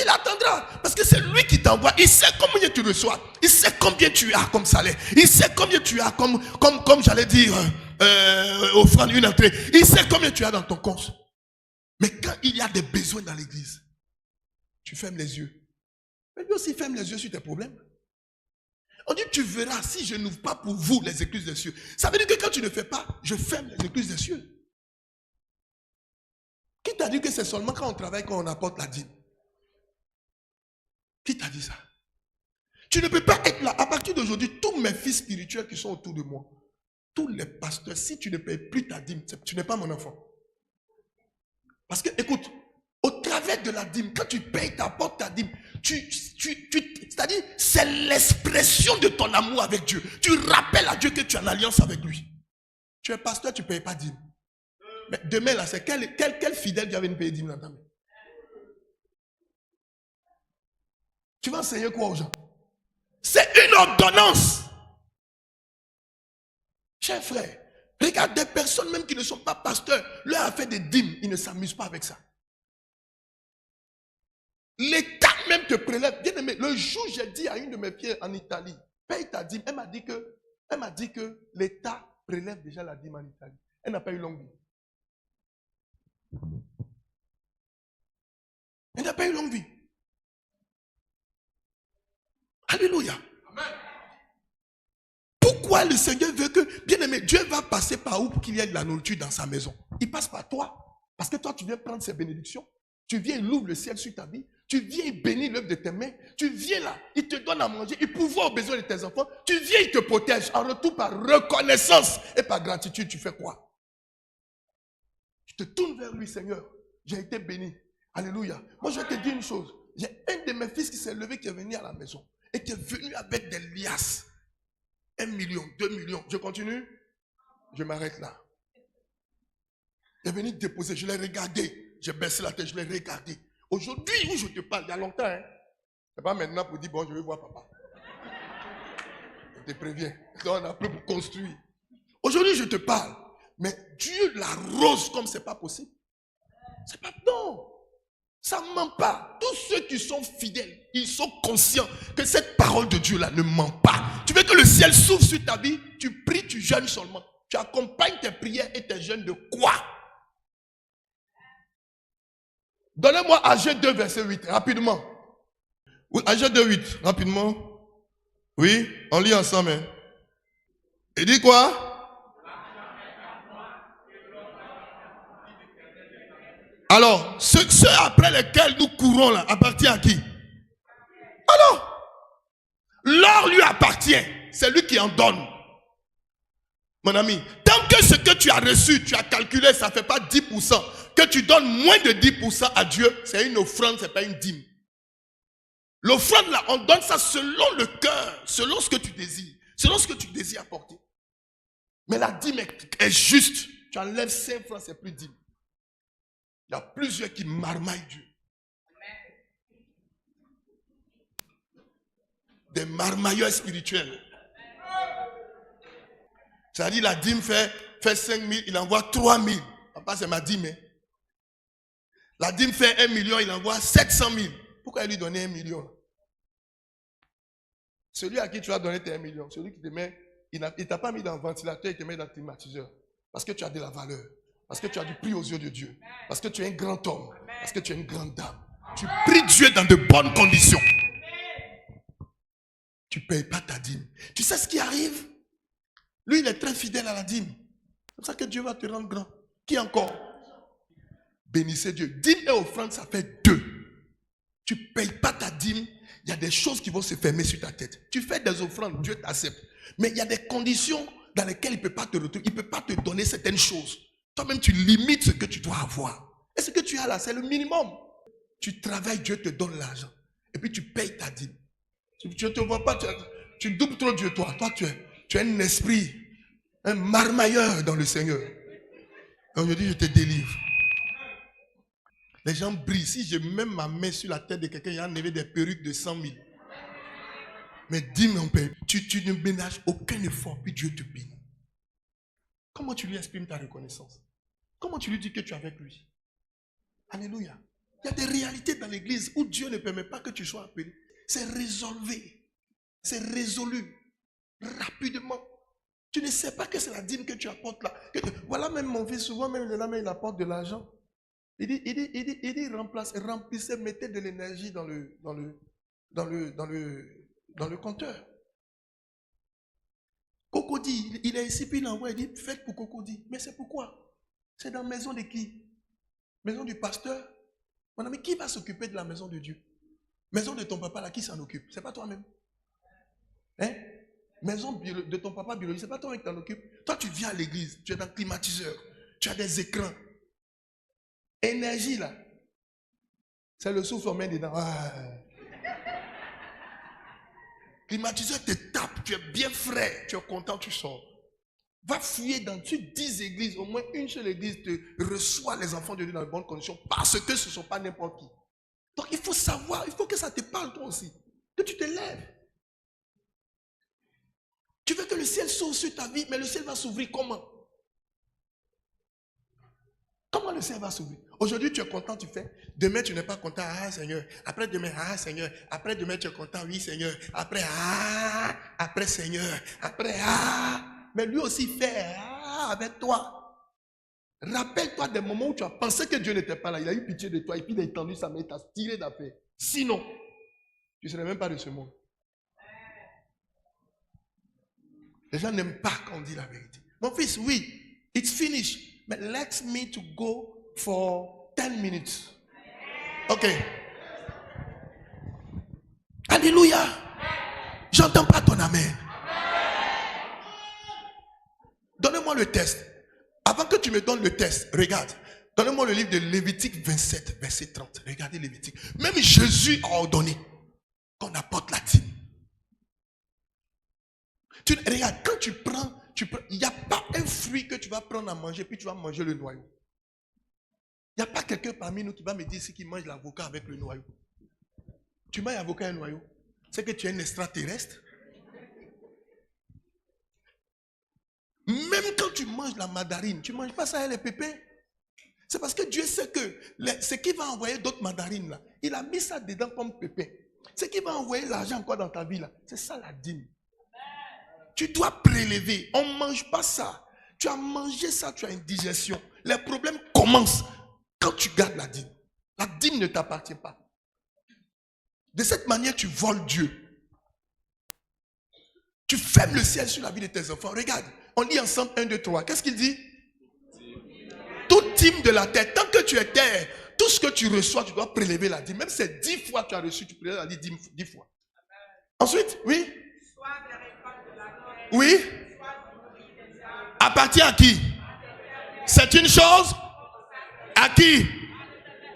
Il attendra. Parce que c'est lui qui t'envoie. Il sait combien tu reçois. Il sait combien tu as comme salaire. Il sait combien tu as comme j'allais dire, offrande, une entrée. Il sait combien tu as dans ton compte. Mais quand il y a des besoins dans l'église, tu fermes les yeux. Mais lui aussi ferme les yeux sur tes problèmes. On dit, tu verras si je n'ouvre pas pour vous les écluses des cieux. Ça veut dire que quand tu ne fais pas, je ferme les écluses des cieux. Qui t'a dit que c'est seulement quand on travaille qu'on apporte la dîme? Qui t'a dit ça? Tu ne peux pas être là. À partir d'aujourd'hui, tous mes fils spirituels qui sont autour de moi, tous les pasteurs, si tu ne payes plus ta dîme, tu n'es pas mon enfant. Parce que, écoute, au travers de la dîme, quand tu payes, tu apportes ta dîme, c'est-à-dire, c'est l'expression de ton amour avec Dieu. Tu rappelles à Dieu que tu es en alliance avec lui. Tu es pasteur, tu ne payes pas dîme. Mais demain, là, c'est quel fidèle qui avait une paye dîme dans ta main? Tu vas enseigner quoi aux gens? C'est une ordonnance. Chers frères, regarde des personnes même qui ne sont pas pasteurs, leur a fait des dîmes, ils ne s'amusent pas avec ça. L'État même te prélève. Bien aimé, le jour j'ai dit à une de mes filles en Italie, paye ta dîme, elle m'a dit que l'État prélève déjà la dîme en Italie. Elle n'a pas eu longue vie. Elle n'a pas eu longue vie. Alléluia. Amen. Pourquoi le Seigneur veut que, bien aimé, Dieu va passer par où pour qu'il y ait de la nourriture dans sa maison? Il passe par toi. Parce que toi, tu viens prendre ses bénédictions. Tu viens, il ouvre le ciel sur ta vie. Tu viens, il bénit l'œuvre de tes mains. Tu viens là, il te donne à manger. Il pourvoit aux besoins de tes enfants. Tu viens, il te protège. En retour, par reconnaissance et par gratitude, tu fais quoi? Tu te tournes vers lui, Seigneur. J'ai été béni. Alléluia. Moi, je vais te dire une chose. J'ai un de mes fils qui s'est levé, qui est venu à la maison. Et qui est venu avec des liasses. 1 million, 2 millions. Je continue? Je m'arrête là. Il est venu déposer. Je l'ai regardé. J'ai baissé la tête. Je l'ai regardé. Aujourd'hui où je te parle, il y a longtemps. Hein? C'est pas maintenant pour dire, bon, je vais voir papa. Je te préviens. On a plus pour construire. Aujourd'hui, je te parle. Mais Dieu l'arrose comme c'est pas possible. C'est pas non. Ça ne ment pas. Tous ceux qui sont fidèles, ils sont conscients que cette parole de Dieu-là ne ment pas. Tu veux que le ciel s'ouvre sur ta vie, tu pries, tu jeûnes seulement. Tu accompagnes tes prières et tes jeûnes de quoi? Donnez-moi Agé 2, verset 8, rapidement. Oui, Agé 2, 8, rapidement. Oui, on lit ensemble. Hein. Il dit quoi? Alors, ceux après lesquels nous courons là, appartient à qui? Alors, l'or lui appartient. C'est lui qui en donne. Mon ami, tant que ce que tu as reçu, tu as calculé, ça ne fait pas 10%. Que tu donnes moins de 10% à Dieu, c'est une offrande, ce n'est pas une dîme. L'offrande là, on donne ça selon le cœur, selon ce que tu désires, selon ce que tu désires apporter. Mais la dîme est juste. Tu enlèves 5 francs, c'est plus dîme. Il y a plusieurs qui marmaillent Dieu. Des marmailleurs spirituels. C'est-à-dire la dîme fait 5 000, il envoie 3 000. Papa, c'est ma dîme. Hein. La dîme fait 1 million, il envoie 700 000. Pourquoi il lui donner 1 million? Celui à qui tu as donné tes 1 million, celui qui te met, il ne t'a pas mis dans le ventilateur, il te met dans le climatiseur. Parce que tu as de la valeur. Parce que tu as du prix aux yeux de Dieu. Parce que tu es un grand homme. Parce que tu es une grande dame. Tu pries Dieu dans de bonnes conditions. Tu ne payes pas ta dîme. Tu sais ce qui arrive? Lui, il est très fidèle à la dîme. C'est pour ça que Dieu va te rendre grand. Qui encore? Bénissez Dieu. Dîme et offrande, ça fait 2. Tu ne payes pas ta dîme. Il y a des choses qui vont se fermer sur ta tête. Tu fais des offrandes, Dieu t'accepte. Mais il y a des conditions dans lesquelles il ne peut pas te retrouver. Il ne peut pas te donner certaines choses. Toi-même, tu limites ce que tu dois avoir. Et ce que tu as là, c'est le minimum. Tu travailles, Dieu te donne l'argent. Et puis tu payes ta dîme. Tu ne te vois pas, tu doubles trop Dieu, toi. Toi, tu es un esprit, un marmailleur dans le Seigneur. Et aujourd'hui, je te délivre. Les gens brillent. Si je mets ma main sur la tête de quelqu'un, il y a enlevé des perruques de 100 000. Mais dis mon père, tu ne ménages aucun effort, puis Dieu te bénit. Comment tu lui exprimes ta reconnaissance? Comment tu lui dis que tu es avec lui? Alléluia. Il y a des réalités dans l'église où Dieu ne permet pas que tu sois appelé. C'est résolvé. C'est résolu. Rapidement. Tu ne sais pas que c'est la dîme que tu apportes là. Voilà même mon fils, souvent même il apporte de l'argent. Il dit, remplissez, mettez de l'énergie dans le dans le compteur. Cocody, il est ici, puis il envoie, il dit, faites pour Cocody. Mais c'est pourquoi? C'est dans la maison de qui? Maison du pasteur? Mon ami, qui va s'occuper de la maison de Dieu? Maison de ton papa, là, qui s'en occupe? C'est pas toi-même. Hein? Maison de ton papa biologique, c'est pas toi qui t'en occupe. Toi, tu viens à l'église, tu es dans le climatiseur, tu as des écrans. Énergie, là. C'est le souffle, on met dedans. Ah. Climatiseur te tape, tu es bien frais, tu es content, tu sors. Va fouiller dans 10 églises, au moins une seule église te reçoit les enfants de Dieu dans de bonnes conditions parce que ce ne sont pas n'importe qui. Donc il faut savoir, il faut que ça te parle toi aussi, que tu te lèves. Tu veux que le ciel s'ouvre sur ta vie, mais le ciel va s'ouvrir comment? Comment le ciel va s'ouvrir? Aujourd'hui tu es content, tu fais. Demain tu n'es pas content, ah Seigneur. Après demain, ah Seigneur. Après demain tu es content, oui Seigneur. Après, ah. Après Seigneur. Après, ah. Mais lui aussi fait, ah, avec toi. Rappelle-toi des moments où tu as pensé que Dieu n'était pas là. Il a eu pitié de toi et puis il a étendu sa main et t'a tiré d'affaire. Sinon, tu ne serais même pas de ce monde. Les gens n'aiment pas quand on dit la vérité. Mon fils, oui, it's finished. But let me to go for 10 minutes. Ok. Alléluia. J'entends pas ton amen. Donne-moi le test. Avant que tu me donnes le test, regarde. Donne-moi le livre de Lévitique 27, verset 30. Regardez Lévitique. Même Jésus a ordonné qu'on apporte la dîme. Regarde, quand tu prends, il n'y a pas un fruit que tu vas prendre à manger, puis tu vas manger le noyau. Il n'y a pas quelqu'un parmi nous qui va me dire ce qui mange l'avocat avec le noyau. Tu manges l'avocat et un noyau. C'est que tu es un extraterrestre. Même quand tu manges la mandarine, tu ne manges pas ça et les pépins. C'est parce que Dieu sait que ce qui va envoyer d'autres mandarines, là, il a mis ça dedans comme pépin. Ce qui va envoyer l'argent encore dans ta vie, là, c'est ça la dîme. Tu dois prélever. On ne mange pas ça. Tu as mangé ça, tu as une digestion. Les problèmes commencent quand tu gardes la dîme. La dîme ne t'appartient pas. De cette manière, tu voles Dieu. Tu fermes le ciel sur la vie de tes enfants. Regarde, on lit ensemble 1, 2, 3. Qu'est-ce qu'il dit? Toute dîme de la terre. Tant que tu es terre, tout ce que tu reçois, tu dois prélever la dîme. Même si c'est 10 fois que tu as reçu, tu prélèves la dîme 10 fois. Ensuite, oui? Oui? Appartient à qui? C'est une chose? À qui?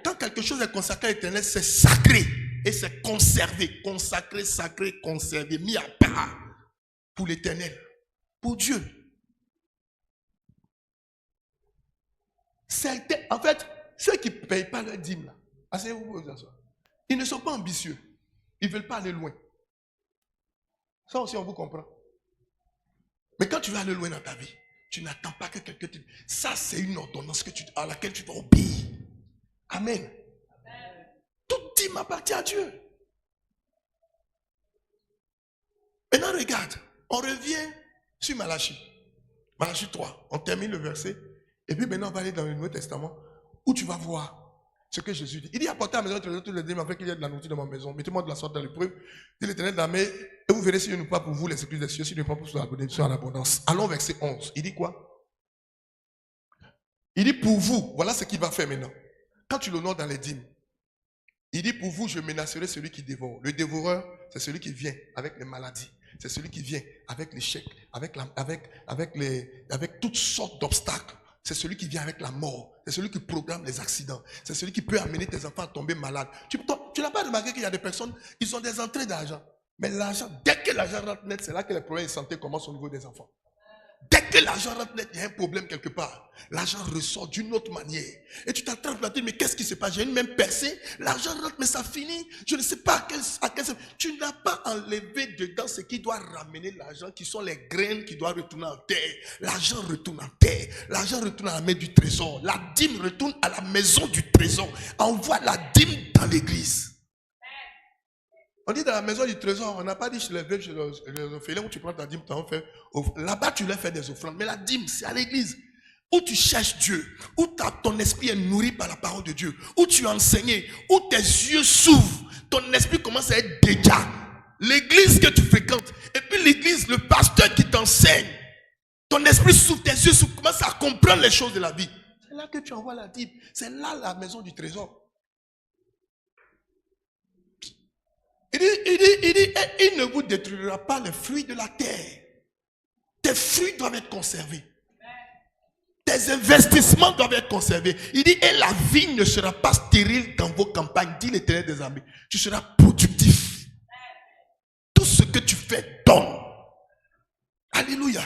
Quand quelque chose est consacré à l'éternel, c'est sacré. Et c'est conservé. Consacré, sacré, conservé. Mis à part. Pour l'éternel. Pour Dieu. En fait, ceux qui ne payent pas leur dîme, là, asseyez-vous, vous asseoir. Ils ne sont pas ambitieux. Ils ne veulent pas aller loin. Ça aussi, on vous comprend. Mais quand tu vas aller loin dans ta vie, tu n'attends pas que quelqu'un te dise. Ça, c'est une ordonnance à laquelle tu dois obéir. Amen. Toute dîme appartient à Dieu. Maintenant, regarde. On revient sur Malachie. Malachie 3. On termine le verset. Et puis maintenant, on va aller dans le Nouveau Testament où tu vas voir ce que Jésus dit. Il dit, apportez à la maison de tous les dîmes afin qu'il y ait de la nourriture dans ma maison. Mettez-moi de la sorte dans l'épreuve. Dit l'Éternel d'armée, et vous verrez si je ne pas pour vous les sécurités des cieux, si je ne pas pour la bénédiction en abondance. Allons verset 11. Il dit quoi? Il dit pour vous, voilà ce qu'il va faire maintenant. Quand tu l'honores dans les dîmes, il dit pour vous, je menacerai celui qui dévore. Le dévoreur, c'est celui qui vient avec les maladies. C'est celui qui vient avec l'échec, avec toutes sortes d'obstacles. C'est celui qui vient avec la mort. C'est celui qui programme les accidents. C'est celui qui peut amener tes enfants à tomber malades. Tu n'as pas remarqué qu'il y a des personnes, ils ont des entrées d'argent. Mais l'argent, dès que l'argent rentre net, c'est là que les problèmes de santé commencent au niveau des enfants. Dès que l'argent rentre net, il y a un problème quelque part. L'argent ressort d'une autre manière. Et tu t'attrapes la tête, mais qu'est-ce qui se passe? J'ai une même percée. L'argent rentre, mais ça finit. Je ne sais pas à quel tu n'as pas enlevé dedans ce qui doit ramener l'argent, qui sont les graines qui doivent retourner en terre. L'argent retourne en terre. L'argent retourne à la main du trésor. La dîme retourne à la maison du trésor. Envoie la dîme dans l'église. On dit dans la maison du trésor, on n'a pas dit chez les veuves, chez les orphelins où tu prends ta dîme, tu en fais. Là-bas, tu leur fais des offrandes. Mais la dîme, c'est à l'église. Où tu cherches Dieu, où ton esprit est nourri par la parole de Dieu, où tu es enseigné, où tes yeux s'ouvrent ton esprit commence à être déjà. L'église que tu fréquentes, et puis l'église, le pasteur qui t'enseigne, ton esprit s'ouvre, tes yeux s'ouvrent, commence à comprendre les choses de la vie. C'est là que tu envoies la dîme. C'est là la maison du trésor. Il dit, il ne vous détruira pas les fruits de la terre. Tes fruits doivent être conservés. Tes investissements doivent être conservés. Il dit, et la vie ne sera pas stérile dans vos campagnes, dit l'Éternel des armées. Tu seras productif. Tout ce que tu fais donne. Alléluia.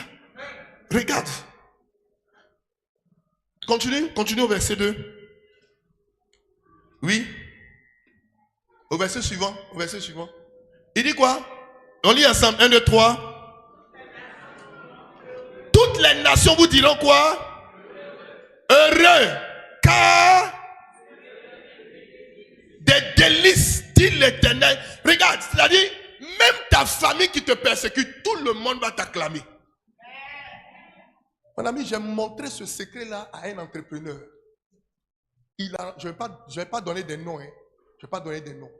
Regarde. Continue au verset 2. Oui. Au verset suivant. Il dit quoi? On lit ensemble. 1, 2, 3. Toutes les nations vous diront quoi? Heureux, car des délices, dit l'Éternel. Regarde, c'est-à-dire, même ta famille qui te persécute, tout le monde va t'acclamer. Mon ami, j'ai montré ce secret-là à un entrepreneur. Je ne vais pas donner des noms. Je ne vais pas donner des noms.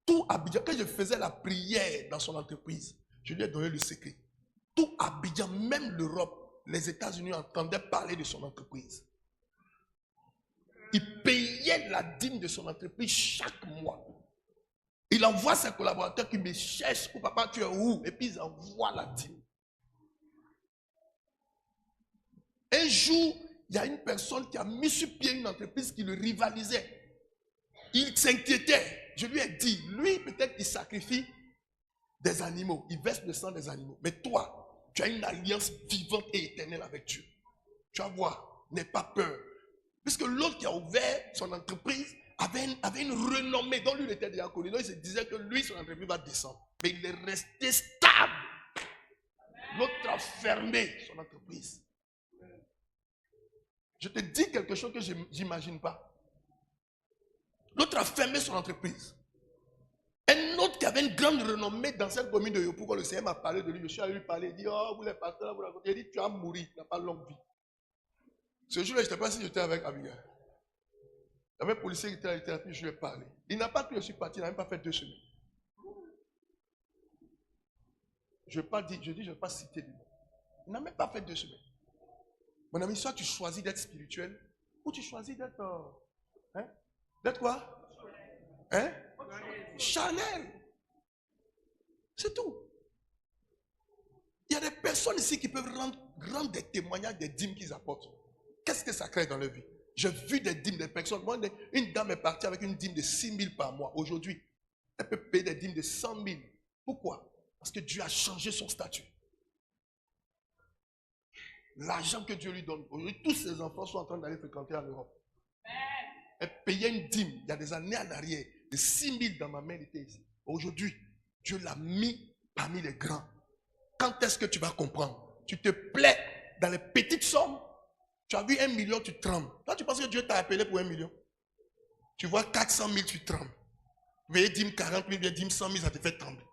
Tout Abidjan, quand je faisais la prière dans son entreprise, je lui ai donné le secret. Tout Abidjan, même l'Europe, les États-Unis entendaient parler de son entreprise. Il payait la dîme de son entreprise chaque mois. Il envoie ses collaborateurs qui me cherchent. Oh papa, tu es où? Et puis ils envoient la dîme. Un jour, il y a une personne qui a mis sur pied une entreprise qui le rivalisait. Il s'inquiétait. Je lui ai dit, lui, peut-être il sacrifie des animaux. Il verse le sang des animaux. Mais toi, tu as une alliance vivante et éternelle avec Dieu. Tu vas voir, n'aie pas peur. Puisque l'autre qui a ouvert son entreprise avait une renommée dont lui il était déjà connu. Donc il se disait que lui, son entreprise va descendre. Mais il est resté stable. L'autre a fermé son entreprise. Je te dis quelque chose que je n'imagine pas. L'autre a fermé son entreprise. Un autre qui avait une grande renommée dans cette commune de Yopougon, le Seigneur m'a parlé de lui. Je suis allé lui parler. Il dit, oh, vous les pasteurs, vous racontez. Il dit, tu vas mourir, tu n'as pas longue vie. Ce jour-là, je ne sais pas si j'étais avec Abigail. Il y avait un policier qui était à la thérapie, je lui ai parlé. Il n'a pas cru que je suis parti, il n'a même pas fait 2 semaines. Je ne vais pas citer lui. Il n'a même pas fait 2 semaines. Mon ami, soit tu choisis d'être spirituel, ou tu choisis d'être... d'être quoi? Charnel. C'est tout. Il y a des personnes ici qui peuvent rendre des témoignages des dîmes qu'ils apportent. Qu'est-ce que ça crée dans leur vie? J'ai vu des dîmes des personnes. Moi, une dame est partie avec une dîme de 6 000 par mois. Aujourd'hui, elle peut payer des dîmes de 100 000. Pourquoi? Parce que Dieu a changé son statut. L'argent que Dieu lui donne. Aujourd'hui, tous ses enfants sont en train d'aller fréquenter en Europe. Elle payait une dîme, il y a des années en arrière, de 6 000 dans ma main, elle était ici. Aujourd'hui, Dieu l'a mis parmi les grands. Quand est-ce que tu vas comprendre? Tu te plais dans les petites sommes. Tu as vu 1 million, tu trembles. Toi, tu penses que Dieu t'a appelé pour 1 million? Tu vois 400 000, tu trembles. Veillez dîme 40 000, bien dîme 100 000, ça te fait trembler.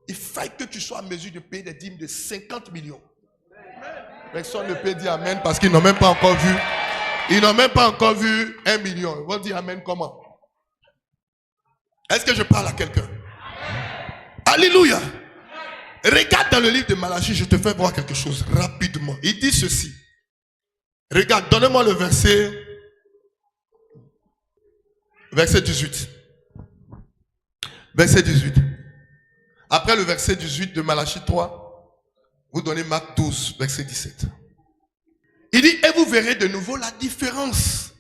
Il faut que tu sois en mesure de payer des dîmes de 50 millions. Personne ne peut dire amen parce qu'ils n'ont même pas encore vu. Ils n'ont même pas encore vu 1 million. Ils vont dire amen comment? Est-ce que je parle à quelqu'un? Alléluia. Regarde dans le livre de Malachie, je te fais voir quelque chose rapidement. Il dit ceci. Regarde, donnez-moi le verset 18. Verset 18. Après le verset 18 de Malachie 3, vous donnez Marc 12, verset 17. Il dit, et vous verrez de nouveau la différence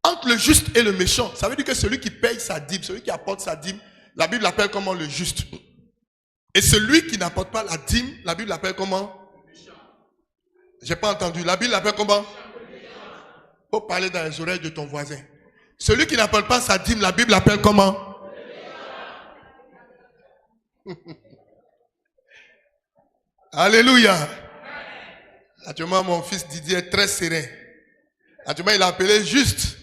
entre le juste et le méchant. Ça veut dire que celui qui paye sa dîme, celui qui apporte sa dîme, la Bible l'appelle comment? Le juste. Et celui qui n'apporte pas la dîme, la Bible l'appelle comment? J'ai pas entendu. La Bible l'appelle comment? Faut parler dans les oreilles de ton voisin. Celui qui n'apporte pas sa dîme, la Bible l'appelle comment? Alléluia. Actuellement, mon fils Didier est très serein. Actuellement, il a appelé juste.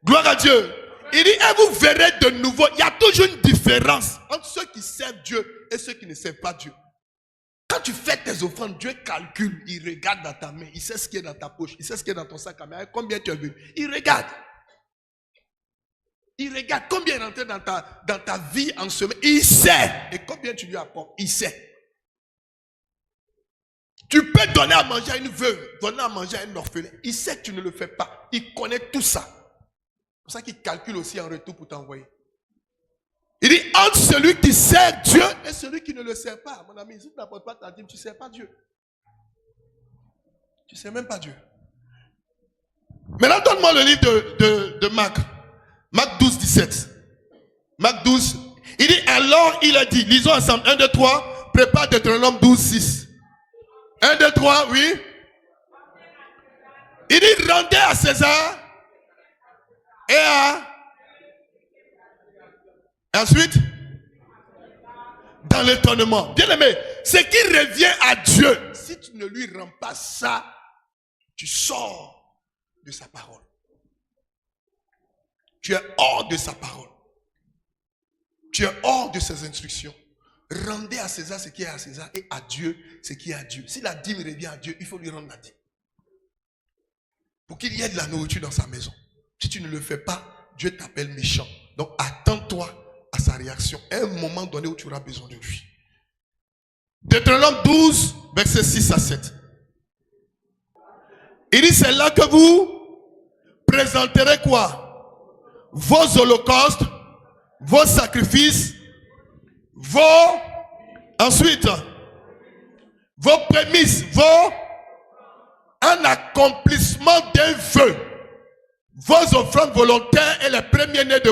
Gloire à Dieu. Il dit, et vous verrez de nouveau. Il y a toujours une différence entre ceux qui servent Dieu et ceux qui ne servent pas Dieu. Quand tu fais tes offrandes, Dieu calcule. Il regarde dans ta main. Il sait ce qui est dans ta poche. Il sait ce qui est dans ton sac à main. Combien tu as vu? Il regarde. Il regarde combien il est rentré dans ta vie en semaine. Il sait. Et combien tu lui apportes. Il sait. Tu peux donner à manger à une veuve, donner à manger à un orphelin. Il sait que tu ne le fais pas. Il connaît tout ça. C'est pour ça qu'il calcule aussi en retour pour t'envoyer. Il dit, entre celui qui sert Dieu et celui qui ne le sert pas. Mon ami, si tu n'apportes pas ta dîme, tu ne sers pas Dieu. Tu ne sers même pas Dieu. Maintenant, donne-moi le livre de Marc. Marc 12, 17. Marc 12. Il dit, alors il a dit, lisons ensemble, 1, 2, 3, prépare Deutéronome 12, 6. 1, 2, 3, oui. Il dit, rendez à César et à... Ensuite, dans l'étonnement. Bien aimé, ce qui revient à Dieu, si tu ne lui rends pas ça, tu sors de sa parole. Tu es hors de sa parole. Tu es hors de ses instructions. Rendez à César ce qui est à César et à Dieu ce qui est à Dieu. Si la dîme revient à Dieu, il faut lui rendre la dîme. Pour qu'il y ait de la nourriture dans sa maison. Si tu ne le fais pas, Dieu t'appelle méchant. Donc attends-toi à sa réaction. À un moment donné où tu auras besoin de lui. Deutéronome 12, versets 6 à 7. Il dit, c'est là que vous présenterez quoi? Vos holocaustes, vos sacrifices, ensuite, vos prémices, un accomplissement d'un vœu, vos offrandes volontaires et les premiers-nés de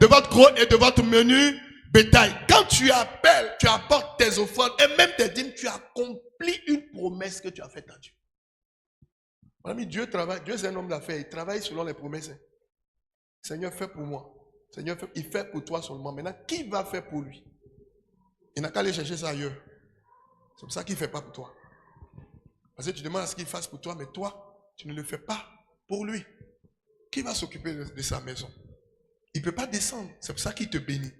votre gros et de votre menu bétail. Quand tu appelles, tu apportes tes offrandes et même tes dîmes, tu accomplis une promesse que tu as faite à Dieu. Mon ami, Dieu travaille, Dieu c'est un homme d'affaires, il travaille selon les promesses. Seigneur, fais pour moi. Seigneur, il fait pour toi seulement. Maintenant, qui va faire pour lui? Il n'a qu'à aller chercher ça ailleurs. C'est pour ça qu'il ne fait pas pour toi. Parce que tu demandes à ce qu'il fasse pour toi, mais toi, tu ne le fais pas pour lui. Qui va s'occuper de sa maison? Il ne peut pas descendre. C'est pour ça qu'il te bénit.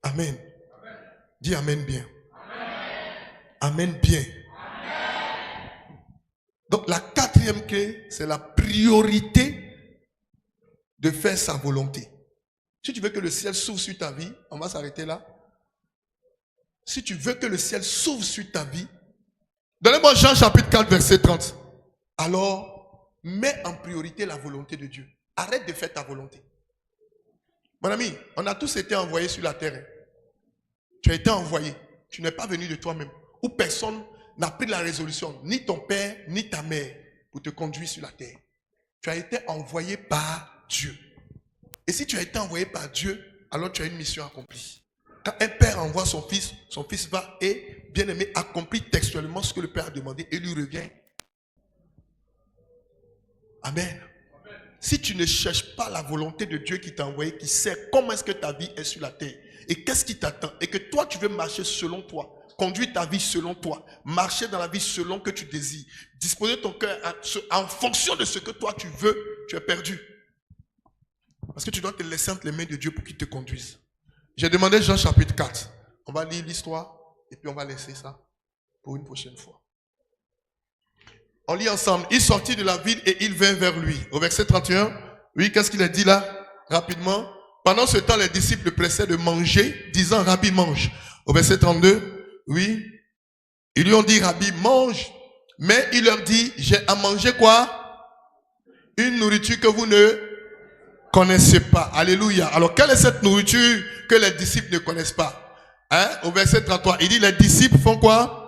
Amen. Amen. Dis Amen bien. Amen, amen bien. Amen. Donc la quatrième clé, c'est la priorité de faire sa volonté. Si tu veux que le ciel s'ouvre sur ta vie, on va s'arrêter là. Si tu veux que le ciel s'ouvre sur ta vie, donnez-moi Jean chapitre 4 verset 30. Alors, mets en priorité la volonté de Dieu. Arrête de faire ta volonté. Mon ami, on a tous été envoyés sur la terre. Tu as été envoyé. Tu n'es pas venu de toi-même. Ou personne n'a pris la résolution, ni ton père, ni ta mère, pour te conduire sur la terre. Tu as été envoyé par Dieu. Et si tu as été envoyé par Dieu, alors tu as une mission accomplie. Quand un père envoie son fils va et, bien aimé, accomplit textuellement ce que le père a demandé et lui revient. Amen. Si tu ne cherches pas la volonté de Dieu qui t'a envoyé, qui sait comment est-ce que ta vie est sur la terre et qu'est-ce qui t'attend et que toi tu veux marcher selon toi, conduire ta vie selon toi, marcher dans la vie selon que tu désires, disposer ton cœur en fonction de ce que toi tu veux, tu es perdu. Parce que tu dois te laisser entre les mains de Dieu pour qu'il te conduise. J'ai demandé Jean chapitre 4. On va lire l'histoire et puis on va laisser ça pour une prochaine fois. On lit ensemble. Il sortit de la ville et il vint vers lui. Au verset 31, oui, qu'est-ce qu'il a dit là? Rapidement. Pendant ce temps, les disciples le pressaient de manger, disant, Rabbi, mange. Au verset 32, oui. Ils lui ont dit, Rabbi, mange. Mais il leur dit, j'ai à manger quoi? Une nourriture que vous ne connaissez pas. Alléluia. Alors, quelle est cette nourriture que les disciples ne connaissent pas? Au verset 33, il dit, les disciples font quoi?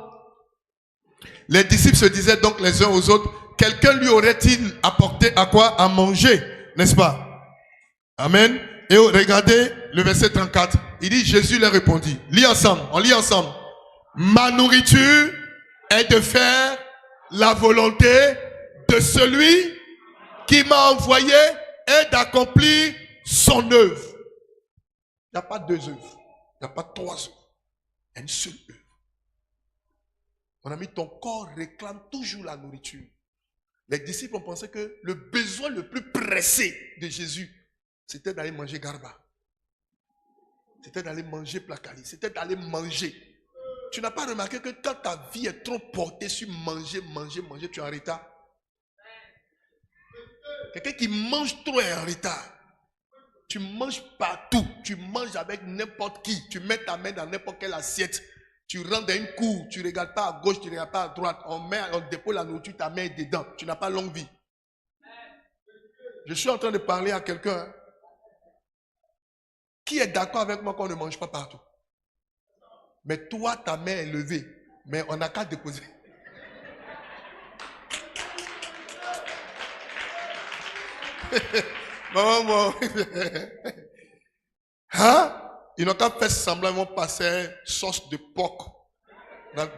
Les disciples se disaient donc les uns aux autres, quelqu'un lui aurait-il apporté à quoi? À manger, n'est-ce pas? Amen. Et regardez le verset 34. Il dit, Jésus leur répondit. Lis ensemble, on lit ensemble. Ma nourriture est de faire la volonté de celui qui m'a envoyé et d'accomplir son œuvre. Il n'y a pas deux œuvres. Il n'y a pas trois œuvres. Il y a une seule œuvre. Mon ami, ton corps réclame toujours la nourriture. Les disciples ont pensé que le besoin le plus pressé de Jésus, c'était d'aller manger garba. C'était d'aller manger placali. C'était d'aller manger. Tu n'as pas remarqué que quand ta vie est trop portée sur manger, tu es en retard. Quelqu'un qui mange trop est en retard. Tu manges partout. Tu manges avec n'importe qui. Tu mets ta main dans n'importe quelle assiette. Tu rentres dans une cour. Tu ne regardes pas à gauche, tu ne regardes pas à droite. On dépose la nourriture, ta main est dedans. Tu n'as pas longue vie. Je suis en train de parler à quelqu'un qui est d'accord avec moi qu'on ne mange pas partout. Mais toi, ta main est levée. Mais on n'a qu'à déposer. Maman, hein? Ils n'ont qu'à faire semblant, ils vont passer sauce de porc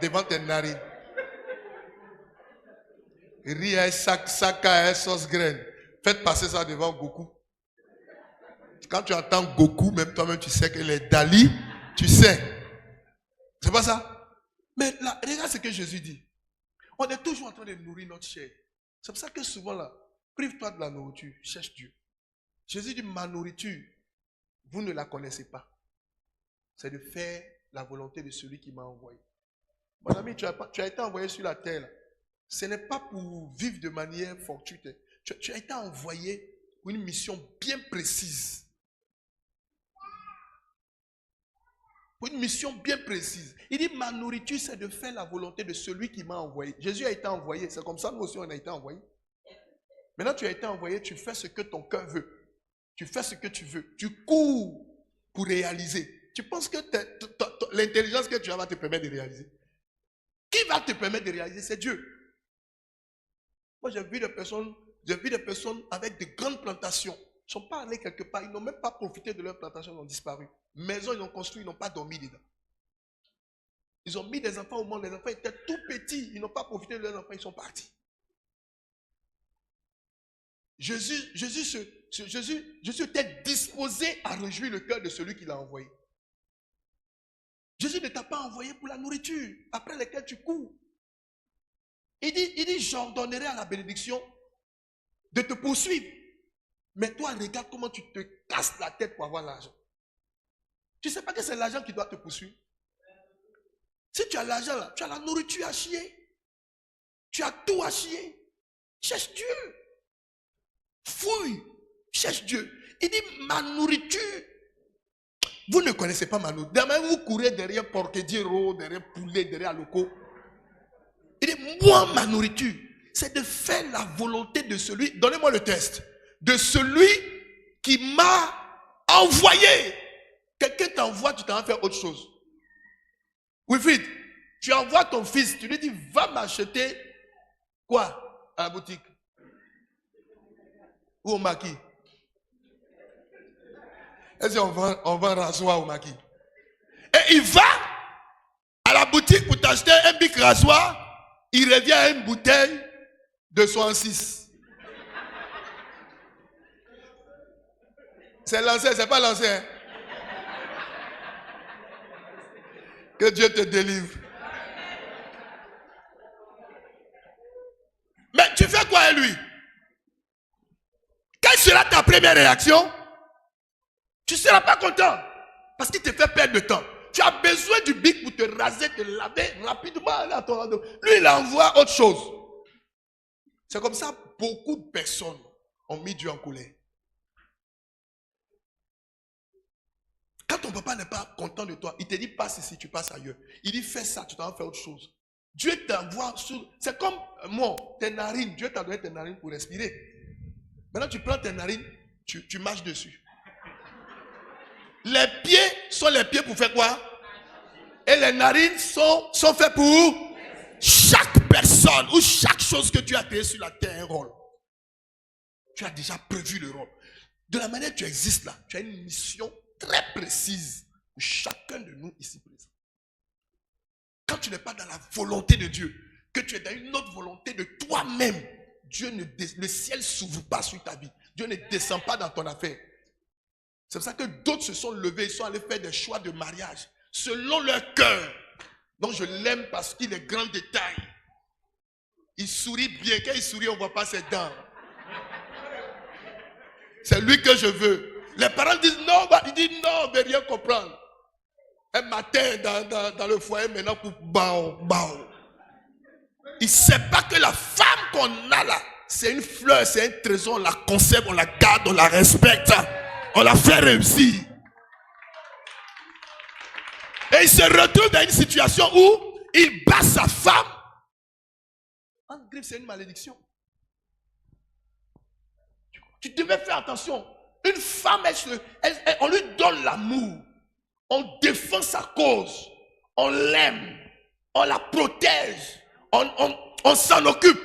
devant tes narines. Riz, sac, sauce graine. Faites passer ça devant Goku. Quand tu entends Goku, même toi-même, tu sais que les Dali, tu sais. C'est pas ça? Mais là, regarde ce que Jésus dit. On est toujours en train de nourrir notre chair. C'est pour ça que souvent là, prive-toi de la nourriture, cherche Dieu. Jésus dit, ma nourriture, vous ne la connaissez pas. C'est de faire la volonté de celui qui m'a envoyé. Mon ami, tu as été envoyé sur la terre. Là. Ce n'est pas pour vivre de manière fortuite. Tu as été envoyé pour une mission bien précise. Pour une mission bien précise. Il dit, ma nourriture, c'est de faire la volonté de celui qui m'a envoyé. Jésus a été envoyé. C'est comme ça, nous aussi, on a été envoyés. Maintenant, tu as été envoyé, tu fais ce que ton cœur veut. Tu fais ce que tu veux. Tu cours pour réaliser. Tu penses que l'intelligence que tu as va te permettre de réaliser. Qui va te permettre de réaliser? C'est Dieu. Moi, j'ai vu des personnes avec de grandes plantations. Ils ne sont pas allés quelque part. Ils n'ont même pas profité de leurs plantations. Ils ont disparu. Maison, ils ont construit. Ils n'ont pas dormi dedans. Ils ont mis des enfants au monde. Les enfants étaient tout petits. Ils n'ont pas profité de leurs enfants. Ils sont partis. Jésus était disposé à réjouir le cœur de celui qui l'a envoyé. Jésus ne t'a pas envoyé pour la nourriture, après laquelle tu cours. Il dit, j'ordonnerai à la bénédiction de te poursuivre. Mais toi, regarde comment tu te casses la tête pour avoir l'argent. Tu ne sais pas que c'est l'argent qui doit te poursuivre. Si tu as l'argent là, tu as la nourriture à chier. Tu as tout à chier. Cherche Dieu. Fouille. Cherche Dieu. Il dit, ma nourriture. Vous ne connaissez pas ma nourriture. Demain, vous courez derrière Porquediero, derrière Poulet, derrière Loco. Il dit, moi, ma nourriture, c'est de faire la volonté de celui, donnez-moi le test, de celui qui m'a envoyé. Quelqu'un t'envoie, tu t'en vas faire autre chose. Wilfried, tu envoies ton fils, tu lui dis, va m'acheter quoi à la boutique? Ou au maquis? Est-ce qu'on vend rasoir au maquis? Et il va à la boutique pour t'acheter un bic rasoir. Il revient à une bouteille de 66. C'est lancé, c'est pas lancé. Hein? Que Dieu te délivre. Mais tu fais quoi à lui? Quelle sera ta première réaction? Tu ne seras pas content. Parce qu'il te fait perdre de temps. Tu as besoin du bic pour te raser, te laver rapidement. Lui, il envoie autre chose. C'est comme ça, beaucoup de personnes ont mis Dieu en colère. Quand ton papa n'est pas content de toi, il te dit passe ici, tu passes ailleurs. Il dit fais ça, tu t'en vas faire autre chose. Dieu t'envoie sur... C'est comme moi, tes narines. Dieu t'a donné tes narines pour respirer. Maintenant, tu prends tes narines, tu marches dessus. Les pieds sont les pieds pour faire quoi? Et les narines sont faits pour chaque personne ou chaque chose que tu as créée sur la terre, un rôle. Tu as déjà prévu le rôle. De la manière que tu existes là, tu as une mission très précise pour chacun de nous ici présents. Quand tu n'es pas dans la volonté de Dieu, que tu es dans une autre volonté de toi-même, le ciel ne s'ouvre pas sur ta vie. Dieu ne descend pas dans ton affaire. C'est pour ça que d'autres se sont levés, ils sont allés faire des choix de mariage selon leur cœur. Donc je l'aime parce qu'il est grand détail. Il sourit bien. Quand il sourit, on ne voit pas ses dents. C'est lui que je veux. Les parents disent non, il dit non, on ne veut rien comprendre. Un matin dans le foyer maintenant pour bao. Il ne sait pas que la femme qu'on a là, c'est une fleur, c'est un trésor, on la conserve, on la garde, on la respecte. On l'a fait réussir. Et il se retrouve dans une situation où il bat sa femme. En griffe, c'est une malédiction. Tu devais faire attention. Une femme, on lui donne l'amour. On défend sa cause. On l'aime. On la protège. On s'en occupe.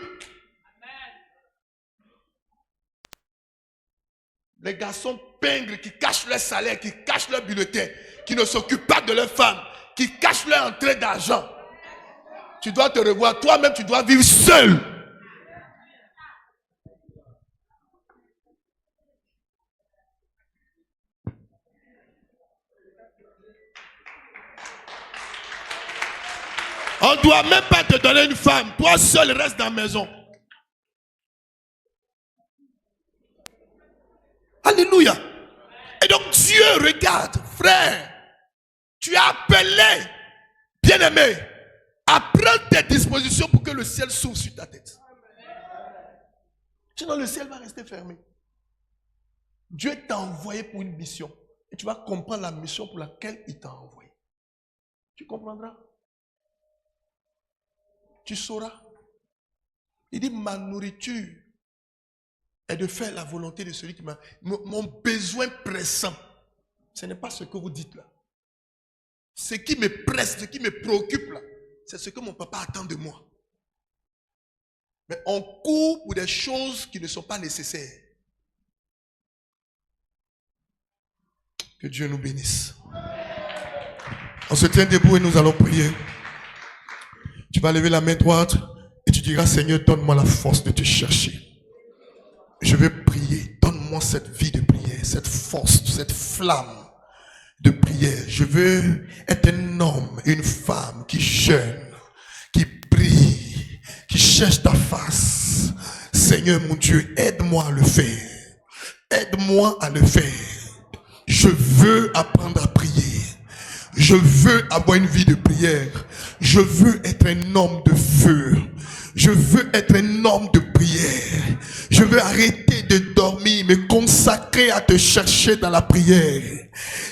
Les garçons pingres qui cachent leur salaire, qui cachent leur bulletin, qui ne s'occupent pas de leurs femmes, qui cachent leur entrée d'argent. Tu dois te revoir. Toi-même, tu dois vivre seul. On ne doit même pas te donner une femme. Toi seul reste dans la maison. Alléluia. Et donc Dieu regarde, frère, tu as appelé, bien-aimé, à prendre tes dispositions pour que le ciel s'ouvre sur ta tête. Sinon le ciel va rester fermé. Dieu t'a envoyé pour une mission. Et tu vas comprendre la mission pour laquelle il t'a envoyé. Tu comprendras. Tu sauras. Il dit, ma nourriture est de faire la volonté de celui qui m'a... Mon besoin pressant, ce n'est pas ce que vous dites là. Ce qui me presse, ce qui me préoccupe là, c'est ce que mon papa attend de moi. Mais on court pour des choses qui ne sont pas nécessaires. Que Dieu nous bénisse. On se tient debout et nous allons prier. Tu vas lever la main droite et tu diras, Seigneur, donne-moi la force de te chercher. Je vais prier. Donne-moi cette vie de prière, cette force, cette flamme de prière. Je veux être un homme, une femme qui jeûne, qui prie, qui cherche ta face. Seigneur mon Dieu, aide-moi à le faire. Aide-moi à le faire. Je veux apprendre à prier. Je veux avoir une vie de prière. Je veux être un homme de feu. Je veux être un homme de prière. Je veux arrêter de dormir, me consacrer à te chercher dans la prière.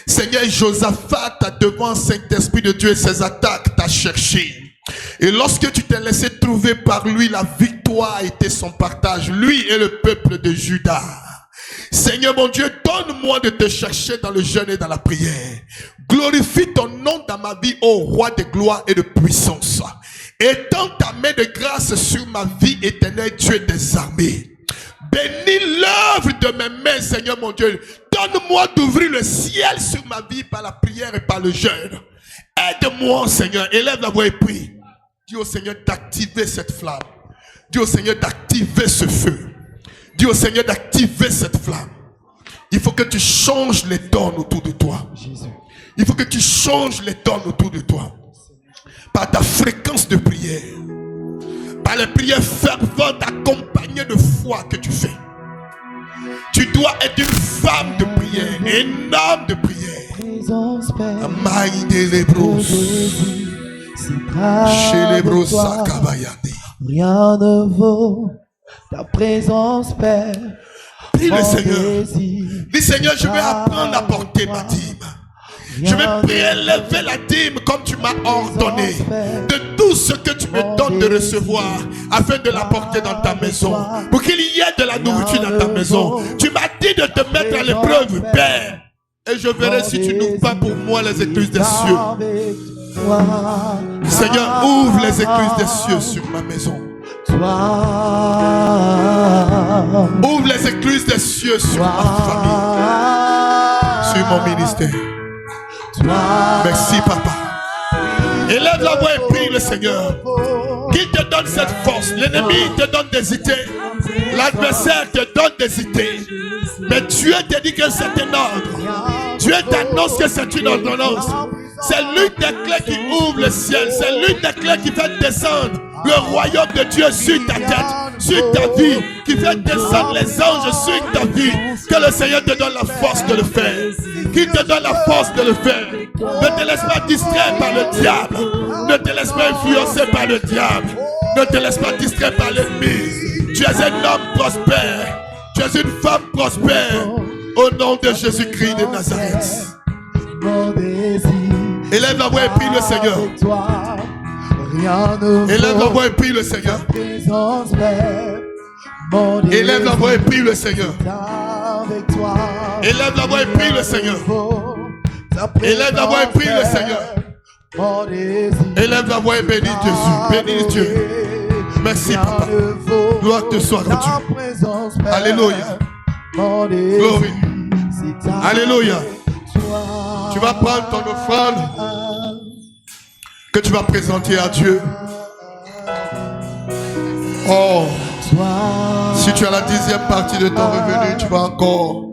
Seigneur, Josaphat, devant Saint-Esprit de Dieu et ses attaques, t'a cherché. Et lorsque tu t'es laissé trouver par lui, la victoire a été son partage. Lui et le peuple de Juda. Seigneur mon Dieu, donne-moi de te chercher dans le jeûne et dans la prière. Glorifie ton nom dans ma vie, ô roi de gloire et de puissance. Étends ta main de grâce sur ma vie, éternel Dieu des armées. Bénis l'œuvre de mes mains, Seigneur mon Dieu. Donne-moi d'ouvrir le ciel sur ma vie par la prière et par le jeûne. Aide-moi, Seigneur. Élève la voix et prie. Dis au Seigneur d'activer cette flamme. Dis au Seigneur d'activer ce feu. Dis au Seigneur d'activer cette flamme. Il faut que tu changes les donnes autour de toi. Il faut que tu changes les donnes autour de toi. Par ta fréquence de prière. Par les prières ferventes accompagnées de foi que tu fais. Tu dois être une femme de prière, un homme de prière. Amaï de l'ébros. Chez l'ébros Sakabayadi. Rien ne vaut ta présence, Père. Prie le Seigneur. Dis Seigneur, je vais apprendre à porter ma dîme. Je vais prélever la dîme comme tu m'as ordonné. De tout ce que tu me donnes de recevoir, afin de l'apporter dans ta maison. Pour qu'il y ait de la nourriture dans ta maison. Tu m'as dit de te mettre à l'épreuve, Père. Et je verrai si tu n'ouvres pas pour moi les écluses des cieux. Seigneur, ouvre les écluses des cieux sur ma maison. Ouvre les écluses des cieux sur ma famille, sur mon ministère. Merci papa. Élève la voix et prie le Seigneur. Qui te donne cette force? L'ennemi te donne des idées. L'adversaire te donne des idées. Mais Dieu te dit que c'est un ordre. Dieu t'annonce que c'est une ordonnance. C'est l'une des clés qui ouvre le ciel. C'est l'une des clés qui fait descendre le royaume de Dieu sur ta tête, sur ta vie, qui fait descendre les anges sur ta vie. Que le Seigneur te donne la force de le faire. Qu'il te donne la force de le faire. Ne te laisse pas distraire par le diable. Ne te laisse pas influencer par le diable. Ne te laisse pas distraire par l'ennemi. Tu es un homme prospère. Tu es une femme prospère. Au nom de Jésus-Christ de Nazareth. Mon désir. Élève la voix et prie le Seigneur. Avec toi, rien ne Élève la vaut voix et prie le Seigneur. ta présence même. Mon désir. Élève la voix et prie le Seigneur. Avec toi, Élève la voix et prie le Seigneur. ta Élève la voix et prie le Seigneur. Mon désir. Élève la voix et bénis Jésus. Bénis Dieu. Merci Papa. Gloire te soit rendue. Alléluia. Glory. Alléluia. Tu vas prendre ton offrande que tu vas présenter à Dieu. Oh, si tu as la 10e partie de ton revenu, tu vas encore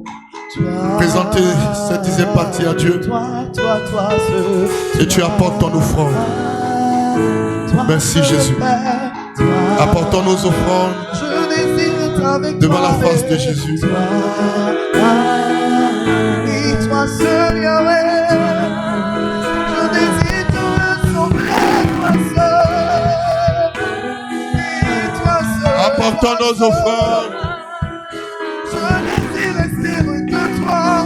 présenter cette 10e partie à Dieu. Et tu apportes ton offrande. Merci Jésus. Apportons nos offrandes devant la face de Jésus. Et toi seul, Yahweh, je désire te ressembler, toi seul. Et toi seul, apportons nos offrandes. je désire rester de toi.